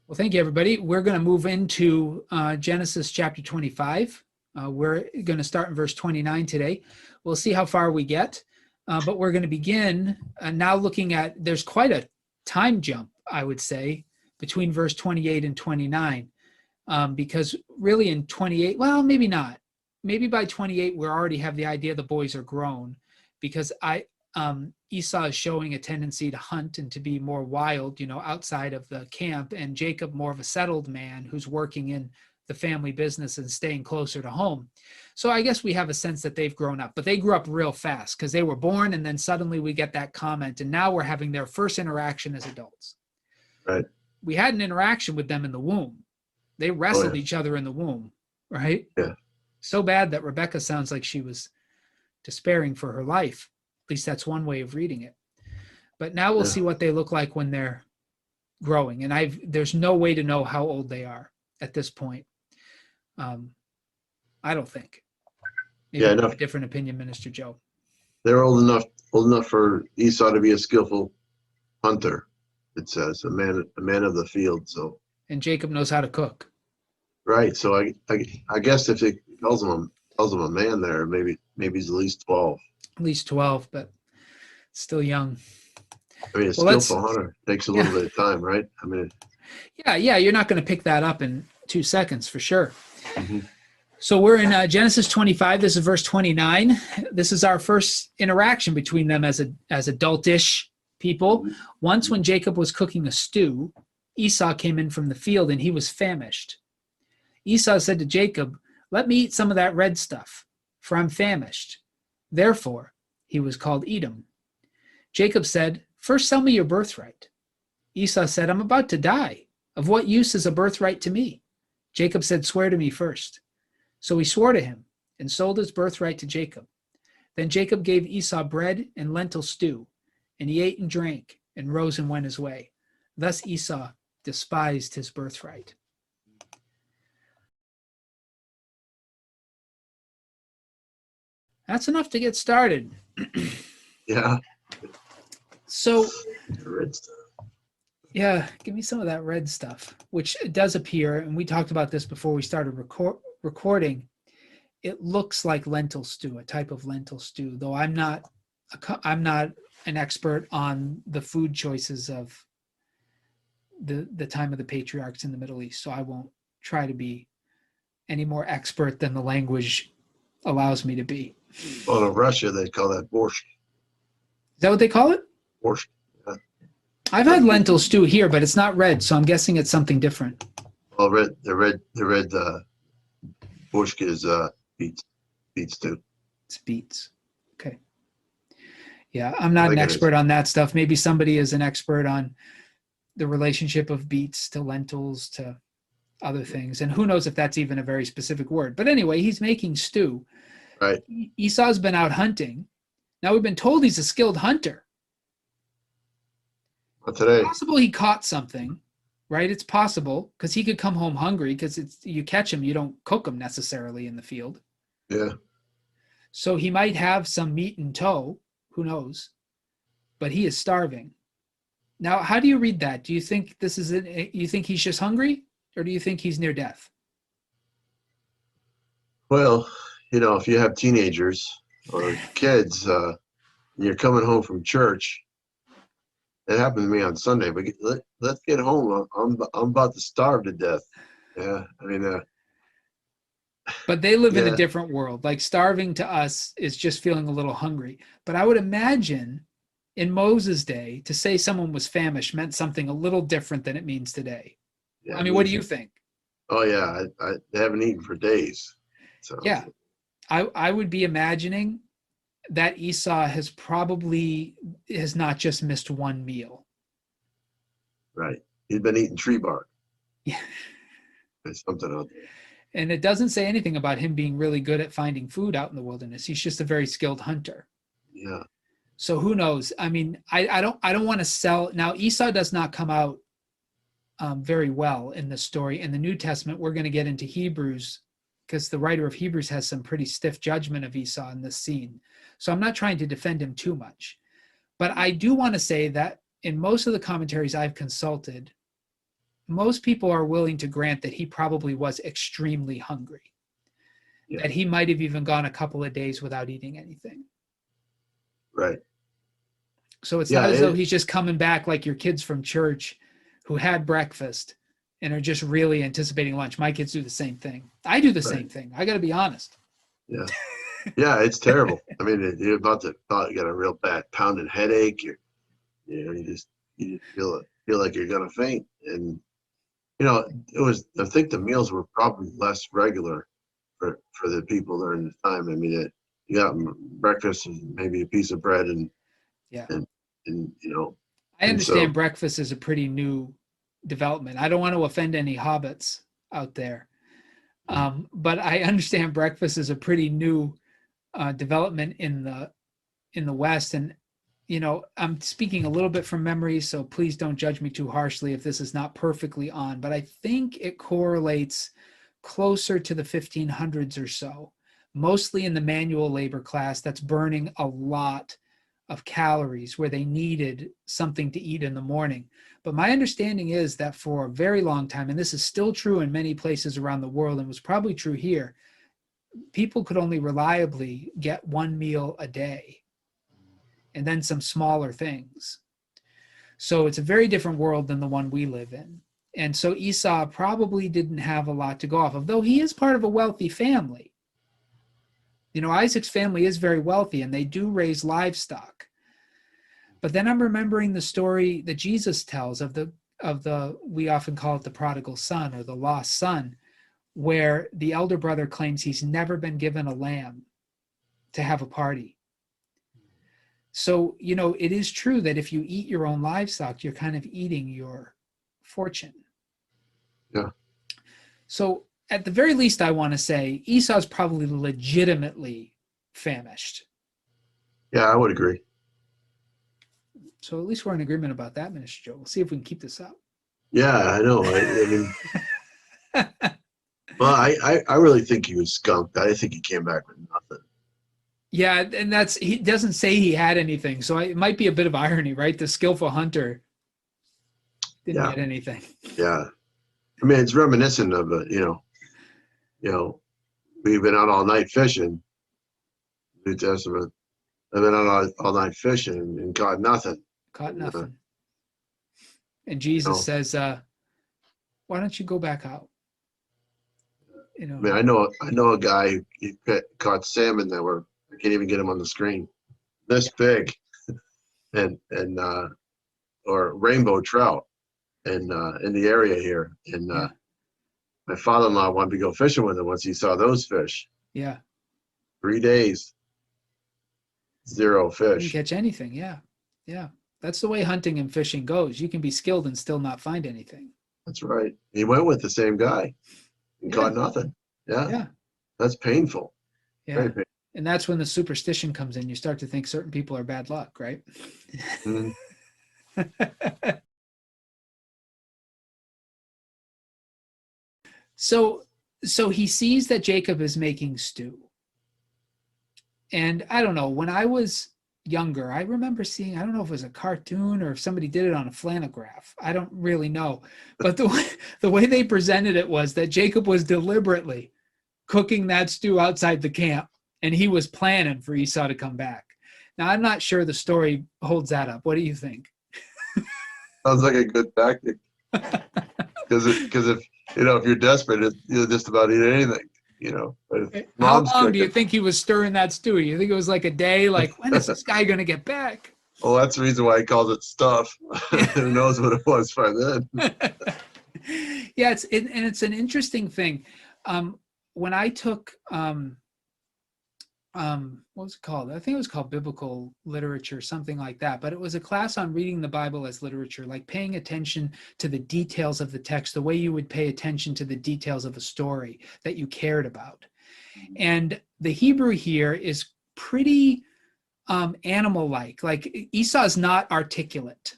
Well, thank you, everybody. We're going to move into Genesis chapter 25. We're going to start in verse 29 today. We'll see how far we get, but we're going to begin now looking at, there's quite a time jump, I would say, between verse 28 and 29, because really in 28, well, maybe not. Maybe by 28, we already have the idea the boys are grown, because Esau is showing a tendency to hunt and to be more wild, outside of the camp, and Jacob more of a settled man who's working in the family business and staying closer to home. So I guess we have a sense that they've grown up, but they grew up real fast because they were born, and then suddenly we get that comment, and now we're having their first interaction as adults. Right. We had an interaction with them in the womb. They wrestled each other in the womb, right? Yeah. So bad that Rebecca sounds like she was despairing for her life. At least that's one way of reading it. But now we'll see what they look like when they're growing. And there's no way to know how old they are at this point. I don't think. Maybe Yeah, I have a different opinion, Minister Joe. They're old enough for Esau to be a skillful hunter. It says a man of the field. So. And Jacob knows how to cook. Right. So I guess if it calls him a man there, maybe he's at least 12. At least 12, but still young. I mean, a skillful hunter takes a little bit of time, right? I mean, yeah, you're not going to pick that up in 2 seconds for sure. Mm-hmm. So we're in Genesis 25. This is verse 29. This is our first interaction between them as adultish people. Once when Jacob was cooking a stew, Esau came in from the field and he was famished. Esau said to Jacob, "Let me eat some of that red stuff, for I'm famished." Therefore, he was called Edom. Jacob said, "First sell me your birthright." Esau said, "I'm about to die. Of what use is a birthright to me?" Jacob said, "Swear to me first." So he swore to him and sold his birthright to Jacob. Then Jacob gave Esau bread and lentil stew, and he ate and drank and rose and went his way. Thus Esau despised his birthright. That's enough to get started. Yeah. So, red stuff. Yeah, give me some of that red stuff, which does appear, and we talked about this before we started recording. It looks like lentil stew, a type of lentil stew, though I'm not an expert on the food choices of the time of the patriarchs in the Middle East, so I won't try to be any more expert than the language allows me to be. Well, in Russia, they call that borscht. Is that what they call it? Borscht. Yeah. I've had lentil stew here, but it's not red, so I'm guessing it's something different. Well, the red borscht is beets too. It's beets. Okay. Yeah, I'm not an expert on that stuff. Maybe somebody is an expert on the relationship of beets to lentils to other things. And who knows if that's even a very specific word. But anyway, he's making stew. Right. Esau's been out hunting. Now we've been told he's a skilled hunter. Not today. It's possible he caught something, right? It's possible because he could come home hungry because you catch him, you don't cook him necessarily in the field. Yeah. So he might have some meat in tow. Who knows? But he is starving. Now, how do you read that? Do you think this is it? You think he's just hungry, or do you think he's near death? Well, if you have teenagers or kids, and you're coming home from church, it happened to me on Sunday. But let's get home. I'm about to starve to death. Yeah, I mean. But they live in a different world. Like starving to us is just feeling a little hungry. But I would imagine in Moses' day, to say someone was famished meant something a little different than it means today. Yeah, I mean, what do you think? Oh yeah, I haven't eaten for days. So yeah, I would be imagining that Esau has not just missed one meal. Right, he's been eating tree bark. Yeah, there's something out there. And it doesn't say anything about him being really good at finding food out in the wilderness. He's just a very skilled hunter. Yeah. So who knows? I mean, I don't want to sell. Now, Esau does not come out very well in the story. In the New Testament, we're going to get into Hebrews because the writer of Hebrews has some pretty stiff judgment of Esau in this scene. So I'm not trying to defend him too much. But I do want to say that in most of the commentaries I've consulted, most people are willing to grant that he probably was extremely hungry, Yeah. that he might have even gone a couple of days without eating anything. Right. So it's Yeah, not as though he's just coming back like your kids from church who had breakfast and are just really anticipating lunch. My kids do the same thing. I do the same thing. I got to be honest. Yeah. Yeah, it's terrible. I mean, you're about to get a real bad pounding headache. You just feel like you're gonna faint. And I think the meals were probably less regular for the people during the time. I mean, you got breakfast and maybe a piece of bread and Yeah. and I and understand so breakfast is a pretty new development. I don't want to offend any hobbits out there, but I understand breakfast is a pretty new development in the West. And I'm speaking a little bit from memory, so please don't judge me too harshly if this is not perfectly on. But I think it correlates closer to the 1500s or so, mostly in the manual labor class that's burning a lot of calories, where they needed something to eat in the morning. But my understanding is that for a very long time, and this is still true in many places around the world and was probably true here, people could only reliably get one meal a day and then some smaller things. So it's a very different world than the one we live in. And so Esau probably didn't have a lot to go off of, though he is part of a wealthy family. Isaac's family is very wealthy and they do raise livestock. But then I'm remembering the story that Jesus tells of the we often call it the prodigal son or the lost son, where the elder brother claims he's never been given a lamb to have a party. So, it is true that if you eat your own livestock, you're kind of eating your fortune. Yeah. So at the very least, I want to say Esau's probably legitimately famished. Yeah, I would agree. So at least we're in agreement about that, Minister Joe. We'll see if we can keep this up. Yeah, I know. I mean, well, I really think he was skunked. I think he came back with nothing. Yeah, and he doesn't say he had anything, so it might be a bit of irony, right? The skillful hunter didn't get anything. Yeah, I mean, it's reminiscent of we've been out all night fishing. New Testament. I've been out all night fishing and caught nothing. Caught nothing. And Jesus says, "Why don't you go back out?" I mean, I know a guy who caught salmon that I can't even get him on the screen, this big, and or rainbow trout, in the area here. And my father-in-law wanted to go fishing with him once he saw those fish. Yeah. 3 days, 0 fish. Didn't catch anything. Yeah. That's the way hunting and fishing goes. You can be skilled and still not find anything. That's right. He went with the same guy and caught nothing. Yeah. That's painful. Yeah. Very painful. And that's when the superstition comes in. You start to think certain people are bad luck, right? Mm-hmm. So he sees that Jacob is making stew. And I don't know, when I was younger, I remember seeing, I don't know if it was a cartoon or if somebody did it on a flannelgraph. I don't really know. But the way they presented it was that Jacob was deliberately cooking that stew outside the camp, and he was planning for Esau to come back. Now, I'm not sure the story holds that up. What do you think? Sounds like a good tactic. Because if you're desperate, you'll just about eat anything. How long do you think he was stirring that stew? You think it was like a day? Like, when is this guy going to get back? Well, that's the reason why he calls it stuff. Who knows what it was by then? Yeah, it's an interesting thing. When I took what was it called? I think it was called biblical literature, something like that. But it was a class on reading the Bible as literature, like paying attention to the details of the text, the way you would pay attention to the details of a story that you cared about. And the Hebrew here is pretty animal-like. Like Esau's not articulate.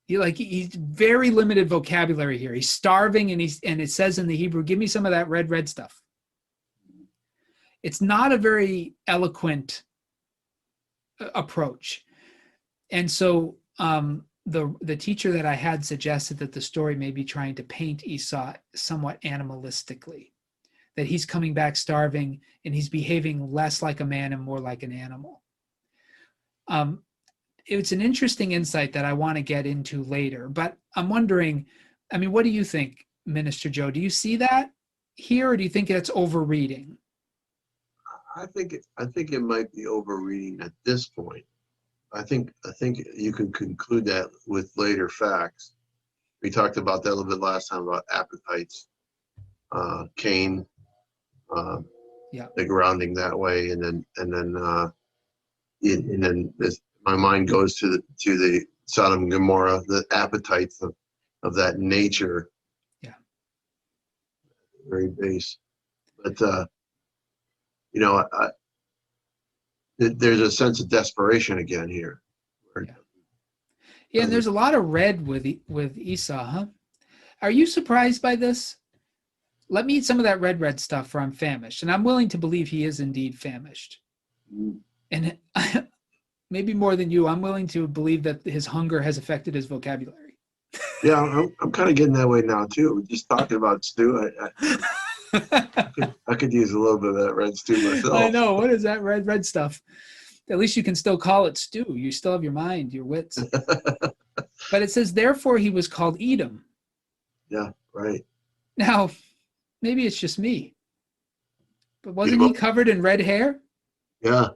He's very limited vocabulary here. He's starving, and it says in the Hebrew, "Give me some of that red stuff." It's not a very eloquent approach. And so the teacher that I had suggested that the story may be trying to paint Esau somewhat animalistically, that he's coming back starving and he's behaving less like a man and more like an animal. It's an interesting insight that I want to get into later, but I'm wondering, I mean, what do you think, Minister Joe? Do you see that here, or do you think it's overreading? I think it might be overreading at this point. I think you can conclude that with later facts. We talked about that a little bit last time about appetites, Cain, the grounding that way, and then my mind goes to the Sodom and Gomorrah, the appetites of that nature. Yeah. Very base, but there's a sense of desperation again here. Yeah, and there's a lot of red with Esau, huh? Are you surprised by this? Let me eat some of that red stuff, for I'm famished. And I'm willing to believe he is indeed famished. And maybe more than you, I'm willing to believe that his hunger has affected his vocabulary. Yeah, I'm kind of getting that way now too. Just talking about stew, I could use a little bit of that red stew myself. I know. What is that red stuff? At least you can still call it stew. You still have your mind, your wits. But it says, therefore he was called Edom. Yeah, right. Now, maybe it's just me, but wasn't he covered in red hair? Yeah.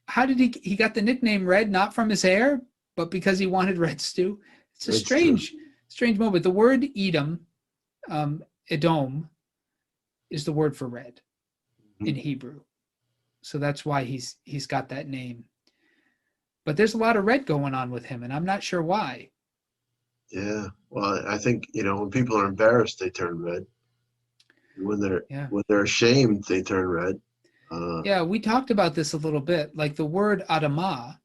How did he got the nickname Red, not from his hair, but because he wanted red stew? It's a strange moment. The word Edom, Edom, is the word for red in Hebrew. So that's why he's got that name. But there's a lot of red going on with him, and I'm not sure why. Yeah. Well, I think, when people are embarrassed, they turn red. When they're ashamed, they turn red. Yeah, we talked about this a little bit. Like the word Adamah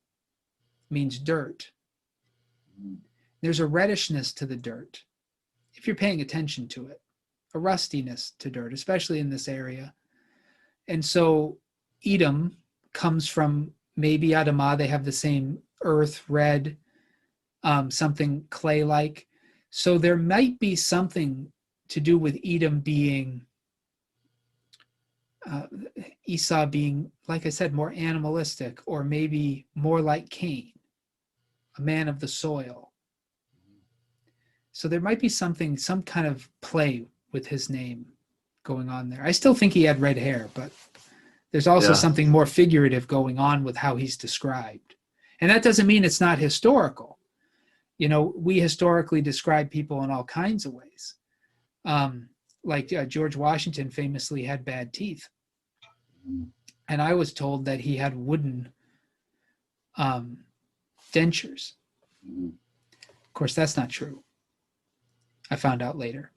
means dirt. There's a reddishness to the dirt, if you're paying attention to it, a rustiness to dirt, especially in this area. And so Edom comes from maybe Adamah. They have the same earth, red, something clay-like. So there might be something to do with Edom being, Esau being, like I said, more animalistic, or maybe more like Cain, a man of the soil. So there might be some kind of play with his name going on there. I still think he had red hair, but there's also something more figurative going on with how he's described. And that doesn't mean it's not historical. We historically describe people in all kinds of ways. Like George Washington famously had bad teeth. And I was told that he had wooden dentures. Of course, that's not true. I found out later.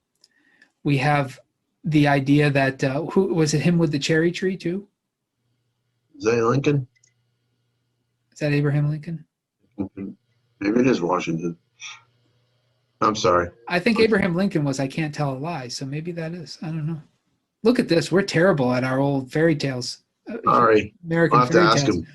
We have the idea that, who was it, him with the cherry tree too? Is that Lincoln? Is that Abraham Lincoln? Maybe it is Washington. I'm sorry. I think Abraham Lincoln was I Can't Tell a Lie, so maybe that is. I don't know. Look at this. We're terrible at our old fairy tales. Sorry. American I'll have to fairy ask tales. him.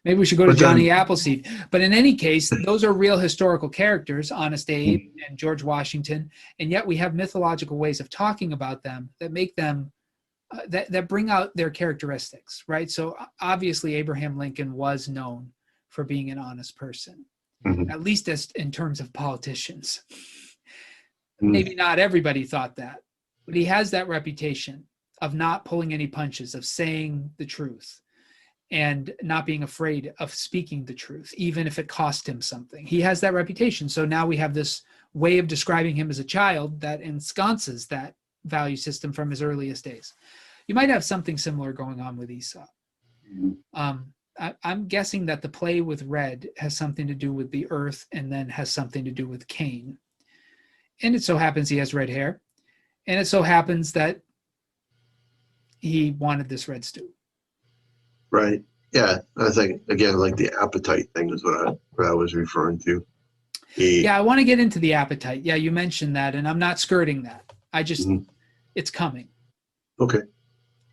Maybe we should go to Johnny Appleseed. But in any case, those are real historical characters, Honest Abe and George Washington, and yet we have mythological ways of talking about them that make them, that bring out their characteristics, right? So obviously Abraham Lincoln was known for being an honest person, at least as in terms of politicians. Maybe not everybody thought that, but he has that reputation of not pulling any punches, of saying the truth, and not being afraid of speaking the truth, even if it cost him something. He has that reputation. So now we have this way of describing him as a child that ensconces that value system from his earliest days. You might have something similar going on with Esau. I'm guessing that the play with red has something to do with the earth, and then has something to do with Cain. And it so happens he has red hair. And it so happens that he wanted this red stew. Right. Yeah. I think, again, like the appetite thing is what I was referring to. Yeah, I want to get into the appetite. Yeah, you mentioned that, and I'm not skirting that. I just, it's coming. Okay.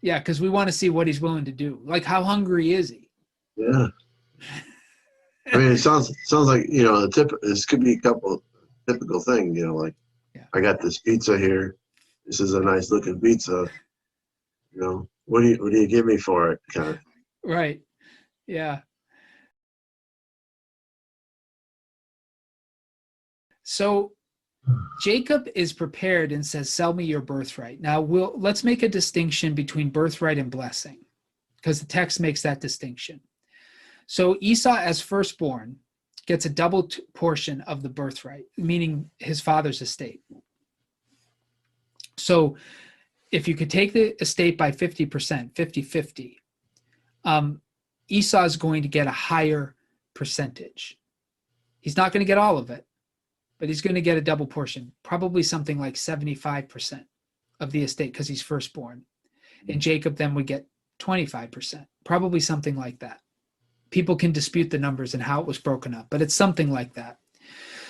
Yeah, because we want to see what he's willing to do. Like, how hungry is he? Yeah. I mean, it sounds like, this could be a couple typical thing, like, Yeah. I got this pizza here. This is a nice looking pizza. What do you give me for it? Kind of. Right. Yeah. So Jacob is prepared and says, "Sell me your birthright." Now let's make a distinction between birthright and blessing, because the text makes that distinction. So Esau, as firstborn, gets a double portion of the birthright, meaning his father's estate. So if you could take the estate by 50%, 50-50, Esau is going to get a higher percentage. He's not going to get all of it, but he's going to get a double portion, probably something like 75% of the estate because he's firstborn. And Jacob then would get 25%, probably something like that. People can dispute the numbers and how it was broken up, but it's something like that.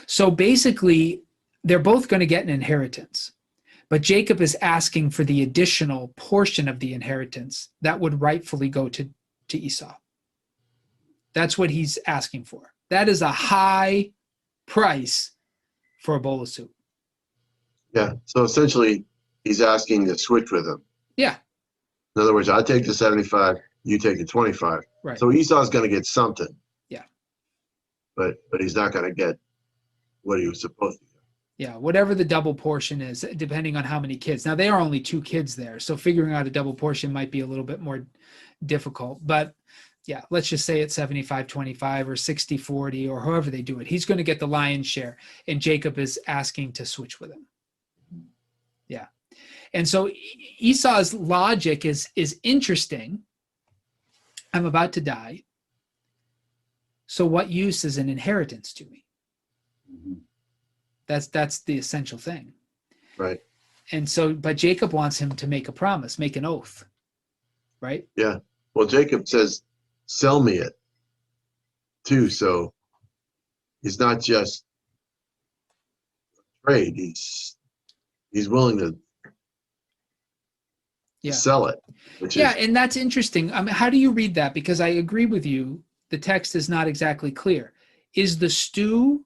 So basically, they're both going to get an inheritance, but Jacob is asking for the additional portion of the inheritance that would rightfully go to Esau. That's what he's asking for. That is a high price for a bowl of soup. Yeah. So essentially, he's asking to switch with him. Yeah. In other words, I take the 75, you take the 25. Right. So Esau's going to get something. Yeah. But he's not going to get what he was supposed to get. Yeah, whatever the double portion is, depending on how many kids. Now, there are only 2 kids there, so figuring out a double portion might be a little bit more difficult. But yeah, let's just say it's 75-25 or 60-40 or however they do it. He's going to get the lion's share, and Jacob is asking to switch with him. Yeah. And so Esau's logic is interesting. I'm about to die. So what use is an inheritance to me? Mm-hmm. That's the essential thing. Right. And so, but Jacob wants him to make a promise, make an oath. Right? Yeah. Well, Jacob says, sell me it too. So he's not just trade. He's willing to sell it. And that's interesting. I mean, how do you read that? Because I agree with you. The text is not exactly clear. Is the stew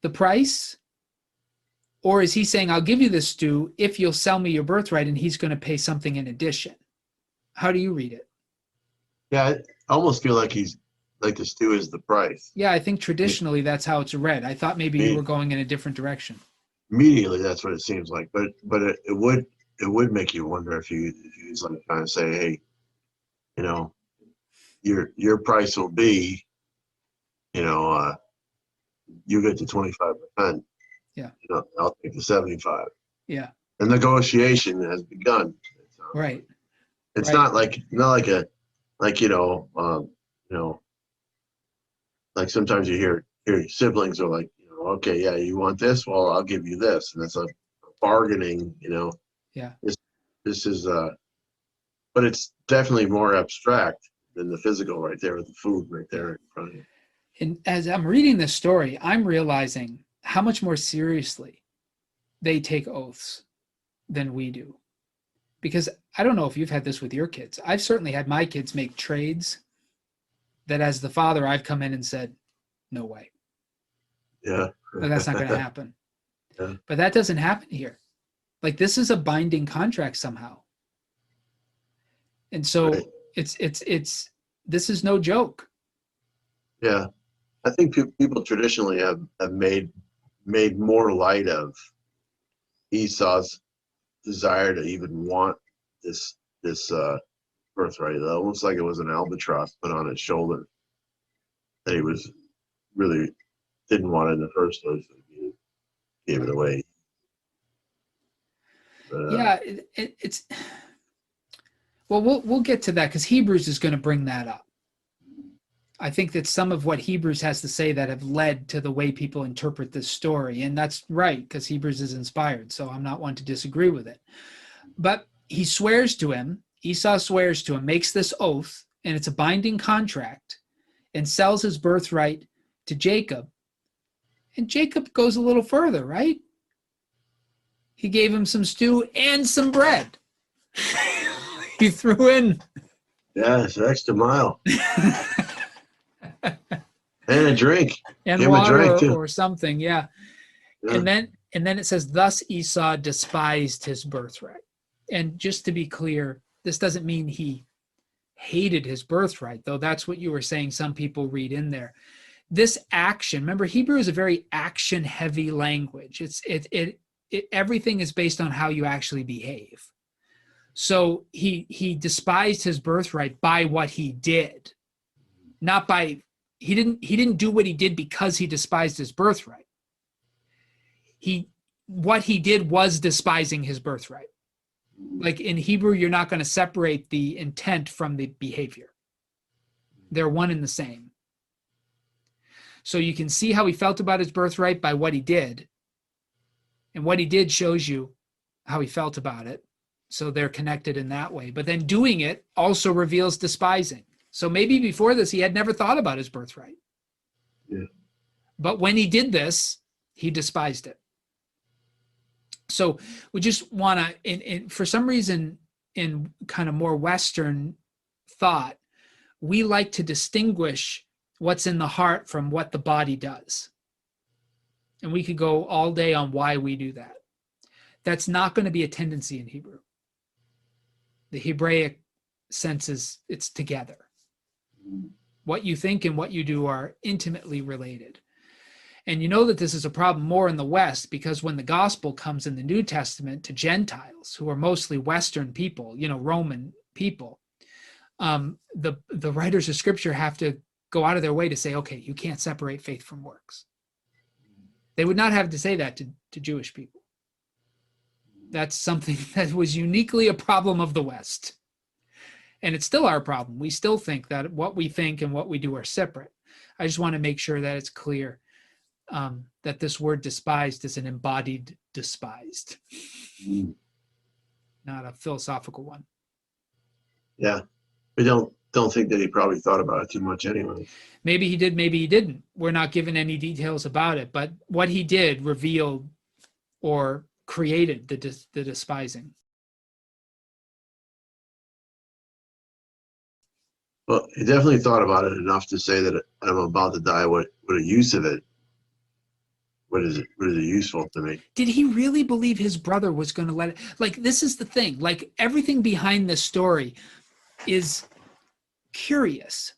the price? Or is he saying, I'll give you the stew if you'll sell me your birthright, and he's going to pay something in addition? How do you read it? Yeah, I almost feel like he's like the stew is the price. Yeah, I think traditionally that's how it's read. I thought maybe you were going in a different direction. Immediately, that's what it seems like. But it would make you wonder if he's like trying to say, hey, your price will be, you get the 25%. Yeah. I'll take the 75. Yeah. The negotiation has begun. Right. It's not like like sometimes you hear siblings are like, okay, yeah, you want this? Well, I'll give you this. And it's a bargaining, Yeah. This is but it's definitely more abstract than the physical right there with the food right there in front of you. And as I'm reading this story, I'm realizing how much more seriously they take oaths than we do. Because I don't know if you've had this with your kids. I've certainly had my kids make trades that as the father, I've come in and said, no way. Yeah. That's not going to happen. Yeah. But that doesn't happen here. Like, this is a binding contract somehow. And so right. it's this is no joke. Yeah. I think people traditionally have made more light of Esau's desire to even want this birthright. Almost like it was an albatross put on his shoulder that he was really didn't want it in the first place. He gave it away. But, yeah, it's well, we'll get to that because Hebrews is going to bring that up. I think that some of what Hebrews has to say that have led to the way people interpret this story, and that's right because Hebrews is inspired, so I'm not one to disagree with it. But he swears to him, Esau swears to him, makes this oath, and it's a binding contract, and sells his birthright to Jacob. And Jacob goes a little further, right? He gave him some stew and some bread. He threw in. Yeah, it's an extra mile. And a drink. And Give him a water drink too. or something. Yeah. Yeah. And then it says, thus Esau despised his birthright. And just to be clear, this doesn't mean he hated his birthright, though that's what you were saying some people read in there. This action, remember, Hebrew is a very action heavy language. Everything is based on how you actually behave. So he despised his birthright by what he did, not by he didn't do what he did because he despised his birthright. What he did was despising his birthright. Like in Hebrew, you're not going to separate the intent from the behavior. They're one and the same. So you can see how he felt about his birthright by what he did. And what he did shows you how he felt about it. So they're connected in that way. But then doing it also reveals despising. So maybe before this, he had never thought about his birthright. Yeah. But when he did this, he despised it. So we just want to, for some reason, in kind of more Western thought, we like to distinguish what's in the heart from what the body does. And we could go all day on why we do that. That's not going to be a tendency in Hebrew. The Hebraic sense is it's together. What you think and what you do are intimately related. And you know that this is a problem more in the West, because when the gospel comes in the New Testament to Gentiles, who are mostly Western people, Roman people, the writers of Scripture have to go out of their way to say, okay, you can't separate faith from works. They would not have to say that to Jewish people. That's something that was uniquely a problem of the West. And it's still our problem. We still think that what we think and what we do are separate. I just want to make sure that it's clear that this word despised is an embodied despised, not a philosophical one. Yeah. We don't think that he probably thought about it too much anyway. Maybe he did, maybe he didn't. We're not given any details about it, but what he did revealed or created the despising. Well, he definitely thought about it enough to say that I'm about to die. What a use of it? What is it useful to me? Did he really believe his brother was going to let it? Like, this is the thing. Like, everything behind this story is curious.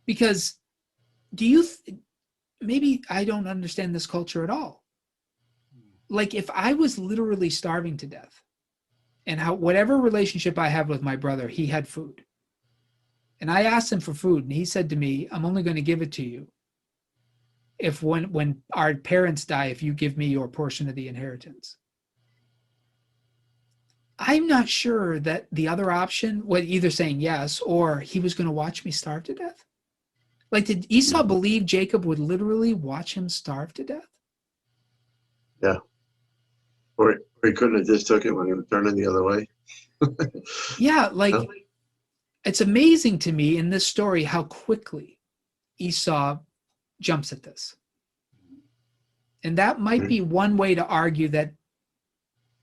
Because maybe I don't understand this culture at all. Like, if I was literally starving to death, and whatever relationship I have with my brother, he had food. And I asked him for food, and he said to me, I'm only going to give it to you if when our parents die, if you give me your portion of the inheritance. I'm not sure that the other option was either saying yes or he was going to watch me starve to death. Like, did Esau believe Jacob would literally watch him starve to death? Yeah. Or he couldn't have just took it when he was turning the other way. Yeah, like, it's amazing to me in this story how quickly Esau jumps at this. And that might be one way to argue that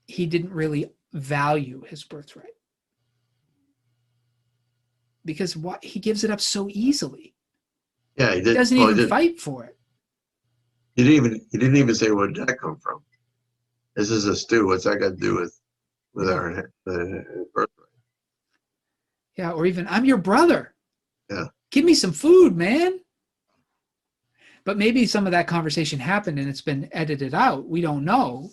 he didn't really value his birthright. Because he gives it up so easily. Yeah, he did. He doesn't even fight for it. He didn't even say where did that come from. This is a stew. What's that got to do with our birthright? Yeah, or even, I'm your brother. Yeah. Give me some food, man. But maybe some of that conversation happened and it's been edited out. We don't know,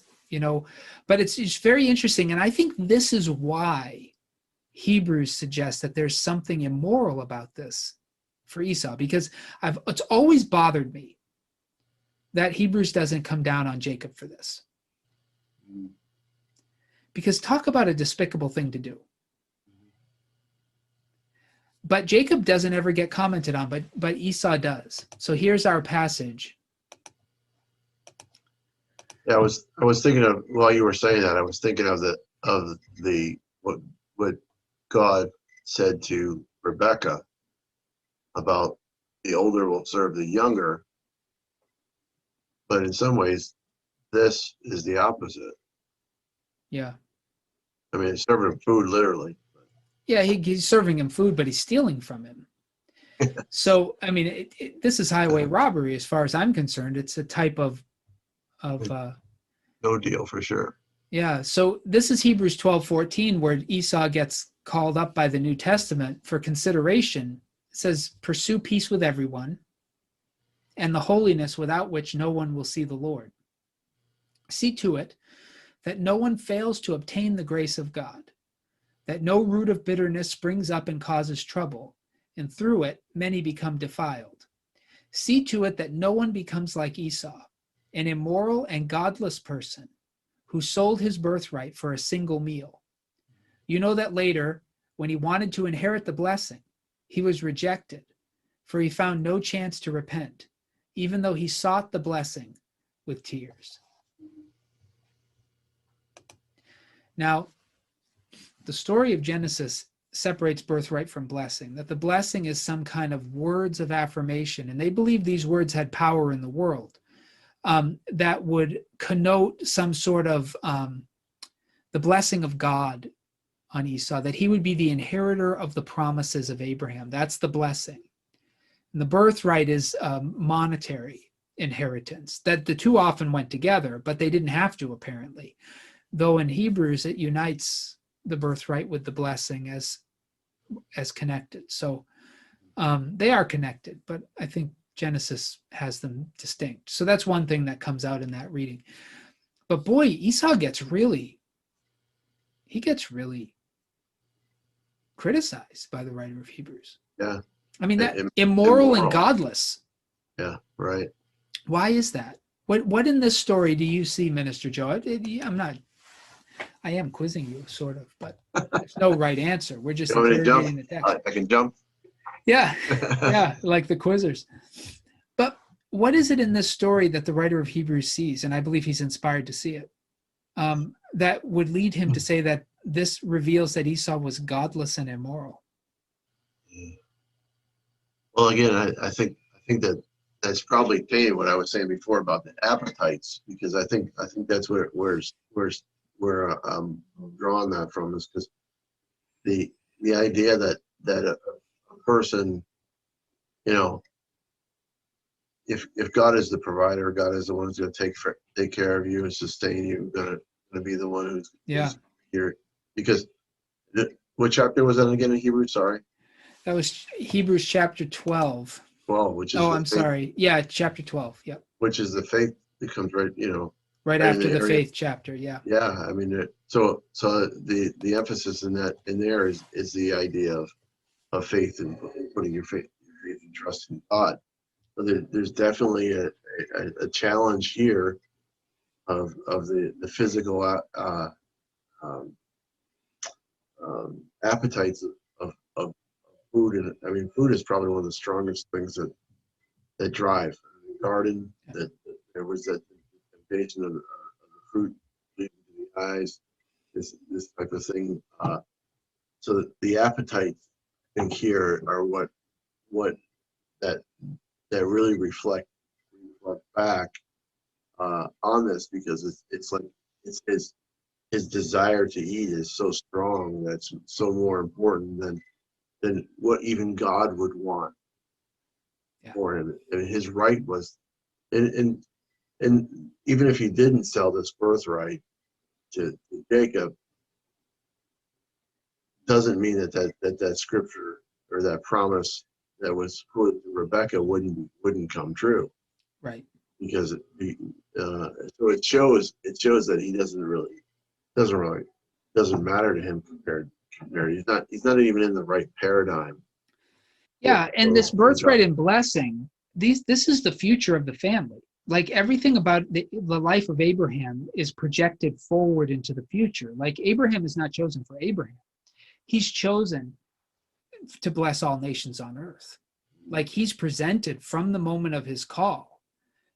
but it's very interesting. And I think this is why Hebrews suggests that there's something immoral about this for Esau, because it's always bothered me that Hebrews doesn't come down on Jacob for this. Because talk about a despicable thing to do. But Jacob doesn't ever get commented on, but Esau does. So here's our passage. Yeah, I was thinking of, while you were saying that, I was thinking of what God said to Rebekah about the older will serve the younger. But in some ways, this is the opposite. Yeah. I mean, it's serving food literally. Yeah, he's serving him food, but he's stealing from him. So, I mean, this is highway robbery as far as I'm concerned. It's a type of No deal for sure. yeah. So this is Hebrews 12:14, where Esau gets called up by the New Testament for consideration. It says, pursue peace with everyone and the holiness without which no one will see the Lord. See to it that no one fails to obtain the grace of God, that no root of bitterness springs up and causes trouble, and through it many become defiled. See to it that no one becomes like Esau, an immoral and godless person who sold his birthright for a single meal. You know that later, when he wanted to inherit the blessing, he was rejected, for he found no chance to repent, even though he sought the blessing with tears. Now, the story of Genesis separates birthright from blessing, that the blessing is some kind of words of affirmation, and they believe these words had power in the world, that would connote some sort of the blessing of God on Esau, that he would be the inheritor of the promises of Abraham. That's the blessing. And the birthright is monetary inheritance, that the two often went together, but they didn't have to, apparently. Though in Hebrews, it unites the birthright with the blessing as connected. So they are connected, but I think Genesis has them distinct. So that's one thing that comes out in that reading. But boy, Esau gets really criticized by the writer of Hebrews. Yeah. I mean, that immoral and godless. Yeah, right. Why is that? What in this story do you see, Minister Joe? I am quizzing you, sort of, but there's no right answer. We're just interrogating the text. I can jump. Yeah, yeah, like the quizzers. But what is it in this story that the writer of Hebrews sees, and I believe he's inspired to see it, that would lead him to say that this reveals that Esau was godless and immoral? Well, again, I think that that's probably tainted what I was saying before about the appetites, because I think that's where I'm drawing that from, is because the idea that a person, if God is the provider, God is the one who's going to take care of you and sustain you, going to be the one who's here. Because what chapter was that again in Hebrew? Sorry. That was Hebrews chapter 12. 12, which is sorry. Yeah, chapter 12. Yep. Which is the faith that comes right after the faith chapter. Yeah. Yeah, I mean, so the emphasis in there is the idea of faith and putting your faith and trust in God. But there's definitely a challenge here of the physical appetites of food, and I mean, food is probably one of the strongest things that drive. The garden, that there was that temptation of the fruit leading to the eyes, this type of thing. So the appetites, I think, here are what that really reflect back on this, because it's like it's his desire to eat is so strong, that's so more important than what even God would want for him. And his right was, and even if he didn't sell this birthright to Jacob, doesn't mean that scripture or that promise that was quoted to Rebecca wouldn't come true. Right. Because so it shows that he doesn't matter to him compared. He's not even in the right paradigm. Yeah, and this birthright and blessing, this is the future of the family. Like everything about the life of Abraham is projected forward into the future. Like Abraham is not chosen for Abraham. He's chosen to bless all nations on earth. Like he's presented from the moment of his call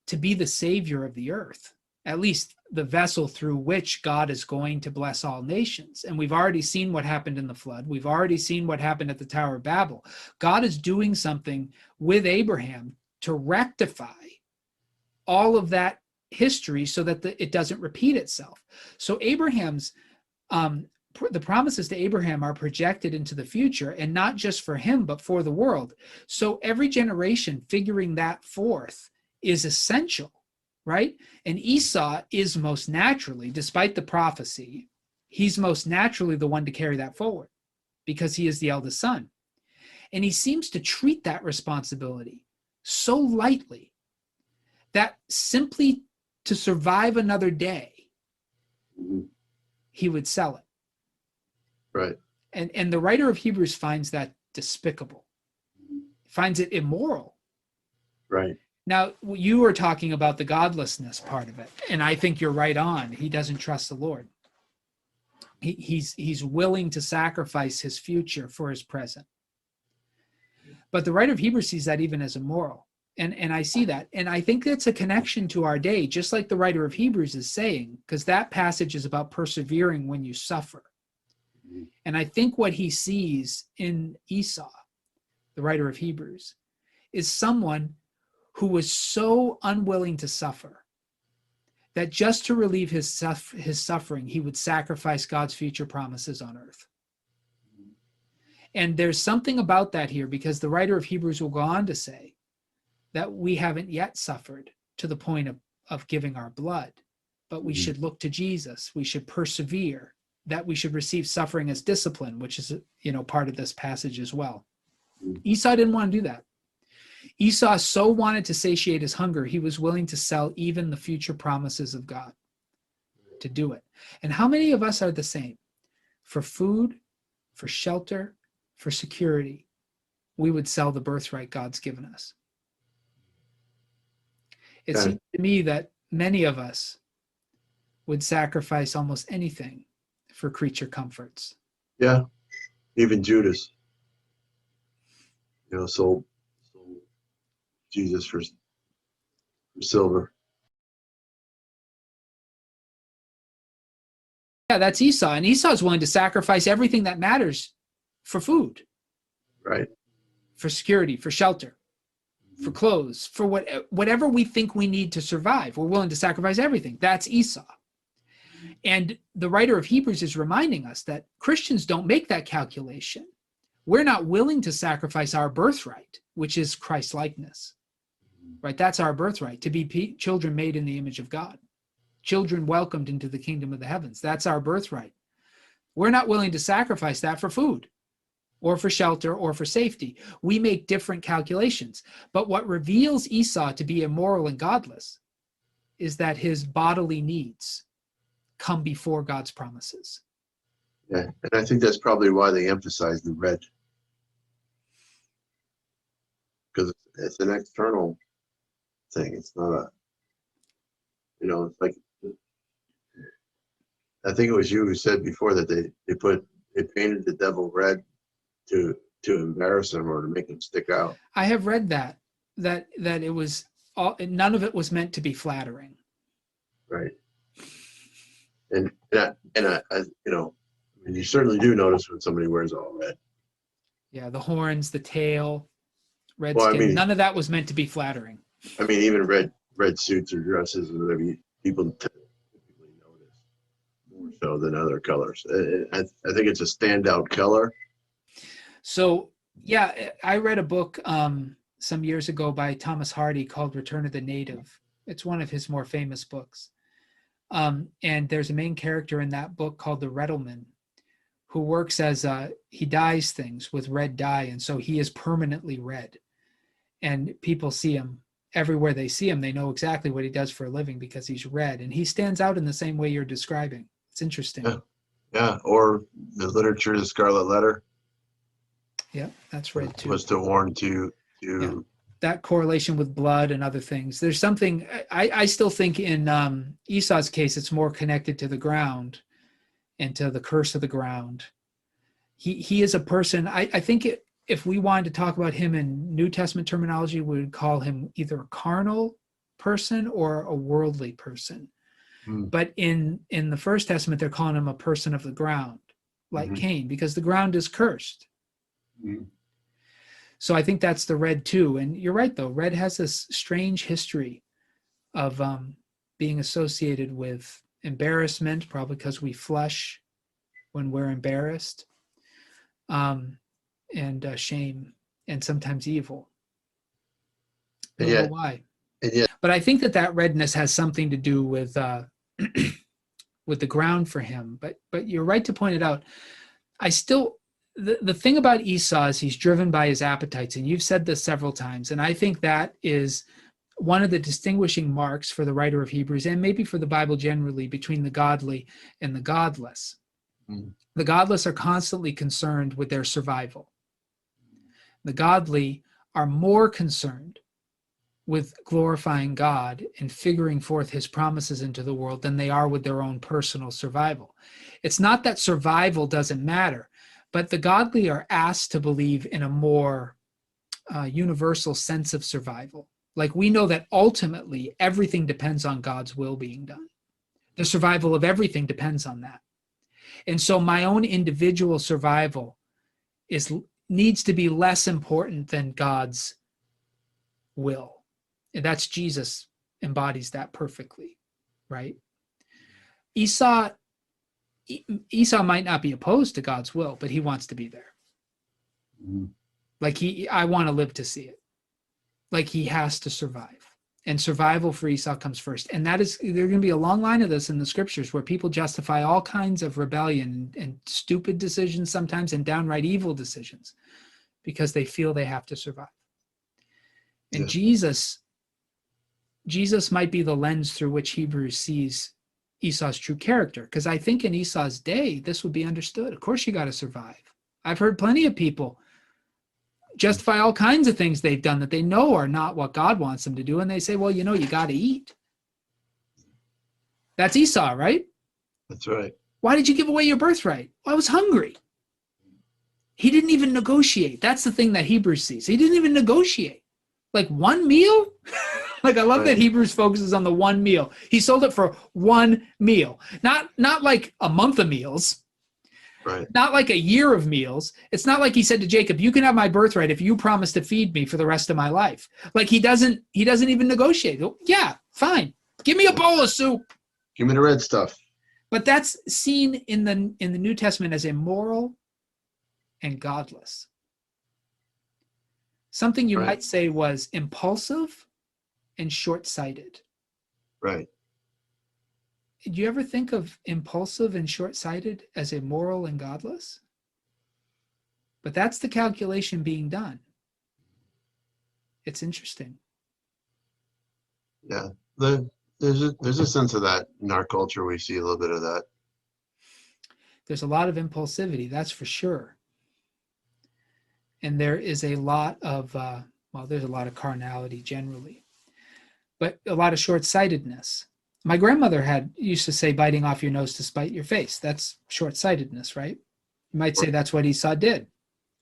to be the savior of the earth, at least the vessel through which God is going to bless all nations. And we've already seen what happened in the flood. We've already seen what happened at the Tower of Babel. God is doing something with Abraham to rectify all of that history so that it doesn't repeat itself. So Abraham's the promises to Abraham are projected into the future, and not just for him, but for the world. So every generation figuring that forth is essential, right? And Esau is most naturally, despite the prophecy, he's most naturally the one to carry that forward because he is the eldest son. And he seems to treat that responsibility so lightly that simply to survive another day, he would sell it. Right. And the writer of Hebrews finds that despicable, finds it immoral. Right. Now, you were talking about the godlessness part of it, and I think you're right on. He doesn't trust the Lord. He's willing to sacrifice his future for his present. But the writer of Hebrews sees that even as immoral. And I see that. And I think that's a connection to our day, just like the writer of Hebrews is saying, because that passage is about persevering when you suffer. And I think what he sees in Esau, the writer of Hebrews, is someone who was so unwilling to suffer that just to relieve his suffering, he would sacrifice God's future promises on earth. And there's something about that here, because the writer of Hebrews will go on to say that we haven't yet suffered to the point of giving our blood, but we should look to Jesus. We should persevere, that we should receive suffering as discipline, which is, part of this passage as well. Esau didn't want to do that. Esau so wanted to satiate his hunger, he was willing to sell even the future promises of God to do it. And how many of us are the same? For food, for shelter, for security, we would sell the birthright God's given us. It seems to me that many of us would sacrifice almost anything for creature comforts. Yeah, even Judas, sold Jesus for silver. Yeah, that's Esau. And Esau is willing to sacrifice everything that matters for food. Right. For security, for shelter, for clothes, for whatever we think we need to survive. We're willing to sacrifice everything. That's Esau. And the writer of Hebrews is reminding us that Christians don't make that calculation. We're not willing to sacrifice our birthright, which is Christ-likeness. Right? That's our birthright, to be children made in the image of God, children welcomed into the kingdom of the heavens. That's our birthright. We're not willing to sacrifice that for food or for shelter or for safety. We make different calculations. But what reveals Esau to be immoral and godless is that his bodily needs come before God's promises. Yeah, and I think that's probably why they emphasize the red, because it's an external thing. It's not it's like, I think it was you who said before that they painted the devil red to embarrass him or to make him stick out. I have read that it was none of it was meant to be flattering. Right. And you certainly do notice when somebody wears all red. Yeah, the horns, the tail, red skin. None of that was meant to be flattering. I mean, even red suits or dresses or whatever, people typically notice more so than other colors. I think it's a standout color. So, yeah, I read a book some years ago by Thomas Hardy called Return of the Native. It's one of his more famous books. And there's a main character in that book called the Reddleman, who works as he dyes things with red dye, and so he is permanently red. And people see him everywhere they see him. They know exactly what he does for a living because he's red, and he stands out in the same way you're describing. It's interesting. Yeah. Or the literature, the Scarlet Letter. Yeah, that's red too. Was to warn to that correlation with blood and other things. There's something I still think in Esau's case, it's more connected to the ground and to the curse of the ground. He is a person, I think if we wanted to talk about him in New Testament terminology, we would call him either a carnal person or a worldly person. But in the First Testament, they're calling him a person of the ground, like Cain, because the ground is cursed. So I think that's the red too. And you're right, though. Red has this strange history of being associated with embarrassment, probably because we flush when we're embarrassed, and shame, and sometimes evil. And Don't know yet, why. and yet, But I think that redness has something to do with with the ground for him. But you're right to point it out. I still, the thing about Esau is he's driven by his appetites, and you've said this several times, and I think that is one of the distinguishing marks for the writer of Hebrews, and maybe for the Bible generally, between the godly and the godless. Mm. The godless are constantly concerned with their survival. The godly are more concerned with glorifying God and figuring forth his promises into the world than they are with their own personal survival. It's not that survival doesn't matter, but the godly are asked to believe in a more universal sense of survival. Like, we know that ultimately everything depends on God's will being done. The survival of everything depends on that. And so my own individual survival needs to be less important than God's will. And that's Jesus embodies that perfectly, right? Esau might not be opposed to God's will, but he wants to be there. Mm. Like, I want to live to see it. Like, he has to survive. And survival for Esau comes first. And there's going to be a long line of this in the scriptures where people justify all kinds of rebellion and stupid decisions sometimes, and downright evil decisions, because they feel they have to survive. And Yeah. Jesus might be the lens through which Hebrews sees Esau's true character, because I think in Esau's day, this would be understood. Of course, you got to survive. I've heard plenty of people justify all kinds of things they've done that they know are not what God wants them to do, and they say, well, you got to eat. That's Esau, right? That's right. Why did you give away your birthright? Well, I was hungry. He didn't even negotiate. That's the thing that Hebrews sees. He didn't even negotiate. Like, one meal? Like, I love that Hebrews focuses on the one meal. He sold it for one meal. Not like a month of meals. Right. Not like a year of meals. It's not like he said to Jacob, you can have my birthright if you promise to feed me for the rest of my life. Like, he doesn't even negotiate. Yeah, fine. Give me a bowl of soup. Give me the red stuff. But that's seen in the New Testament as immoral and godless. Something you might say was impulsive and short-sighted. Right. Do you ever think of impulsive and short-sighted as immoral and godless? But that's the calculation being done. It's interesting. Yeah. There's a sense of that in our culture. We see a little bit of that. There's a lot of impulsivity, that's for sure. And there is a lot of, there's a lot of carnality generally, but a lot of short-sightedness. My grandmother used to say, biting off your nose to spite your face. That's short-sightedness, right? You might say that's what Esau did.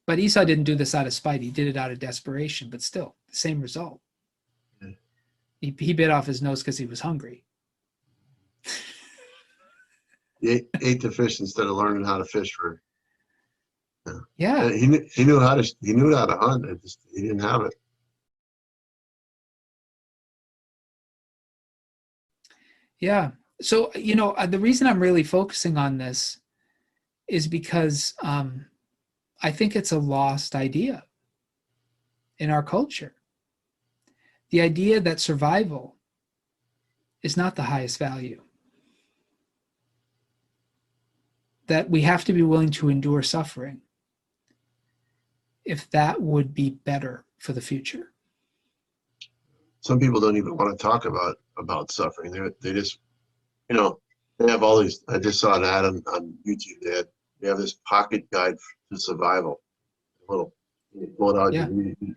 But Esau didn't do this out of spite. He did it out of desperation, but still, the same result. He bit off his nose because he was hungry. He ate the fish instead of learning how to fish for. Yeah. He knew how to hunt. He didn't have it. Yeah. So, the reason I'm really focusing on this is because I think it's a lost idea in our culture. The idea that survival is not the highest value. That we have to be willing to endure suffering if that would be better for the future. Some people don't even want to talk about suffering. They just, they have all these. I just saw an ad on YouTube. They have this pocket guide to survival. You pull it out. Yeah.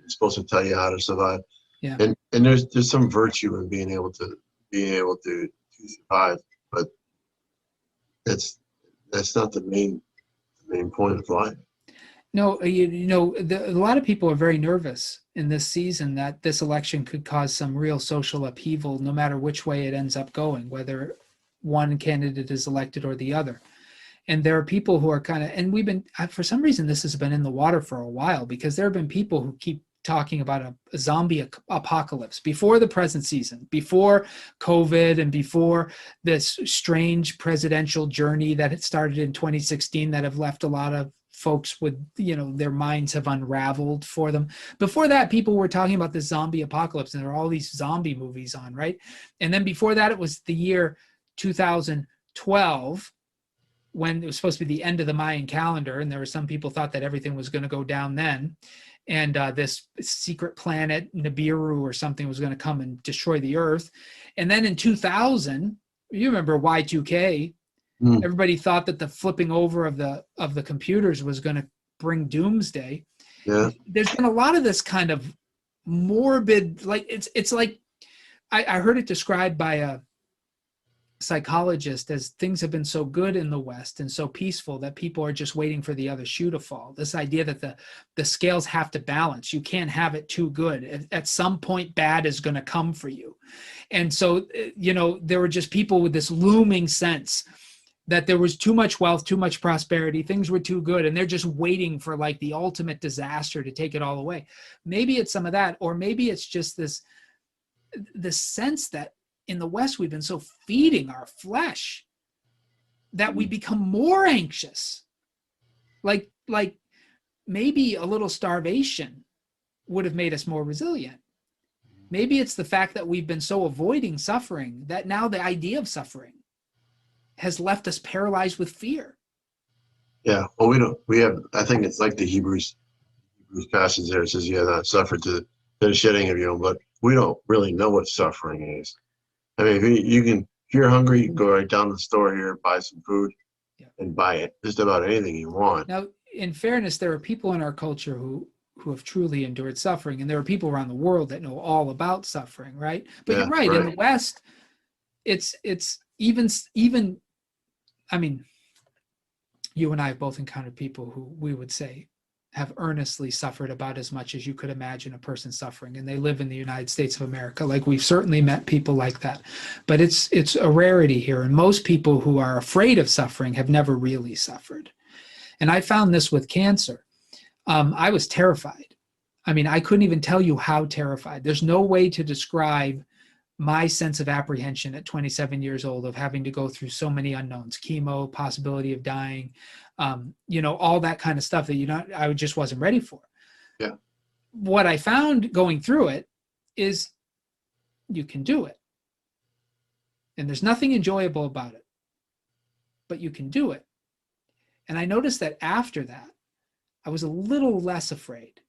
It's supposed to tell you how to survive. Yeah. And there's some virtue in being able to survive, but that's not the main point of life. No, a lot of people are very nervous in this season that this election could cause some real social upheaval, no matter which way it ends up going, whether one candidate is elected or the other. And there are people who are and we've been, for some reason, this has been in the water for a while, because there have been people who keep talking about a zombie apocalypse before the present season, before COVID, and before this strange presidential journey that had started in 2016 that have left a lot of folks with, their minds have unraveled for them. Before that, people were talking about the zombie apocalypse, and there are all these zombie movies on, right? And then before that, it was the year 2012, when it was supposed to be the end of the Mayan calendar, and there were some people thought that everything was going to go down then, and this secret planet Nibiru or something was going to come and destroy the Earth. And then in 2000, you remember Y2K, everybody thought that the flipping over of the computers was going to bring doomsday. Yeah. There's been a lot of this kind of morbid, like it's like I heard it described by a psychologist as things have been so good in the West and so peaceful that people are just waiting for the other shoe to fall. This idea that the scales have to balance. You can't have it too good. At some point, bad is going to come for you. And so, there were just people with this looming sense that there was too much wealth, too much prosperity, things were too good, and they're just waiting for like the ultimate disaster to take it all away. Maybe it's some of that, or maybe it's just this sense that in the West, we've been so feeding our flesh that we become more anxious. Like maybe a little starvation would have made us more resilient. Maybe it's the fact that we've been so avoiding suffering that now the idea of suffering has left us paralyzed with fear. Yeah. Well, I think it's like the Hebrews passage there. It says, you have not suffered to the shedding of your own blood. We don't really know what suffering is. I mean, if you're hungry, you can go right down to the store here, buy some food, and buy it. Just about anything you want. Now, in fairness, there are people in our culture who have truly endured suffering, and there are people around the world that know all about suffering, right? But you're right. In the West, it's even. I mean, you and I have both encountered people who we would say have earnestly suffered about as much as you could imagine a person suffering, and they live in the United States of America. Like, we've certainly met people like that, but it's a rarity here, and most people who are afraid of suffering have never really suffered. And I found this with cancer. I was terrified. I mean, I couldn't even tell you how terrified. There's no way to describe my sense of apprehension at 27 years old of having to go through so many unknowns, chemo, possibility of dying, all that kind of stuff that I just wasn't ready for. Yeah. What I found going through it is you can do it. And there's nothing enjoyable about it, but you can do it. And I noticed that after that, I was a little less afraid.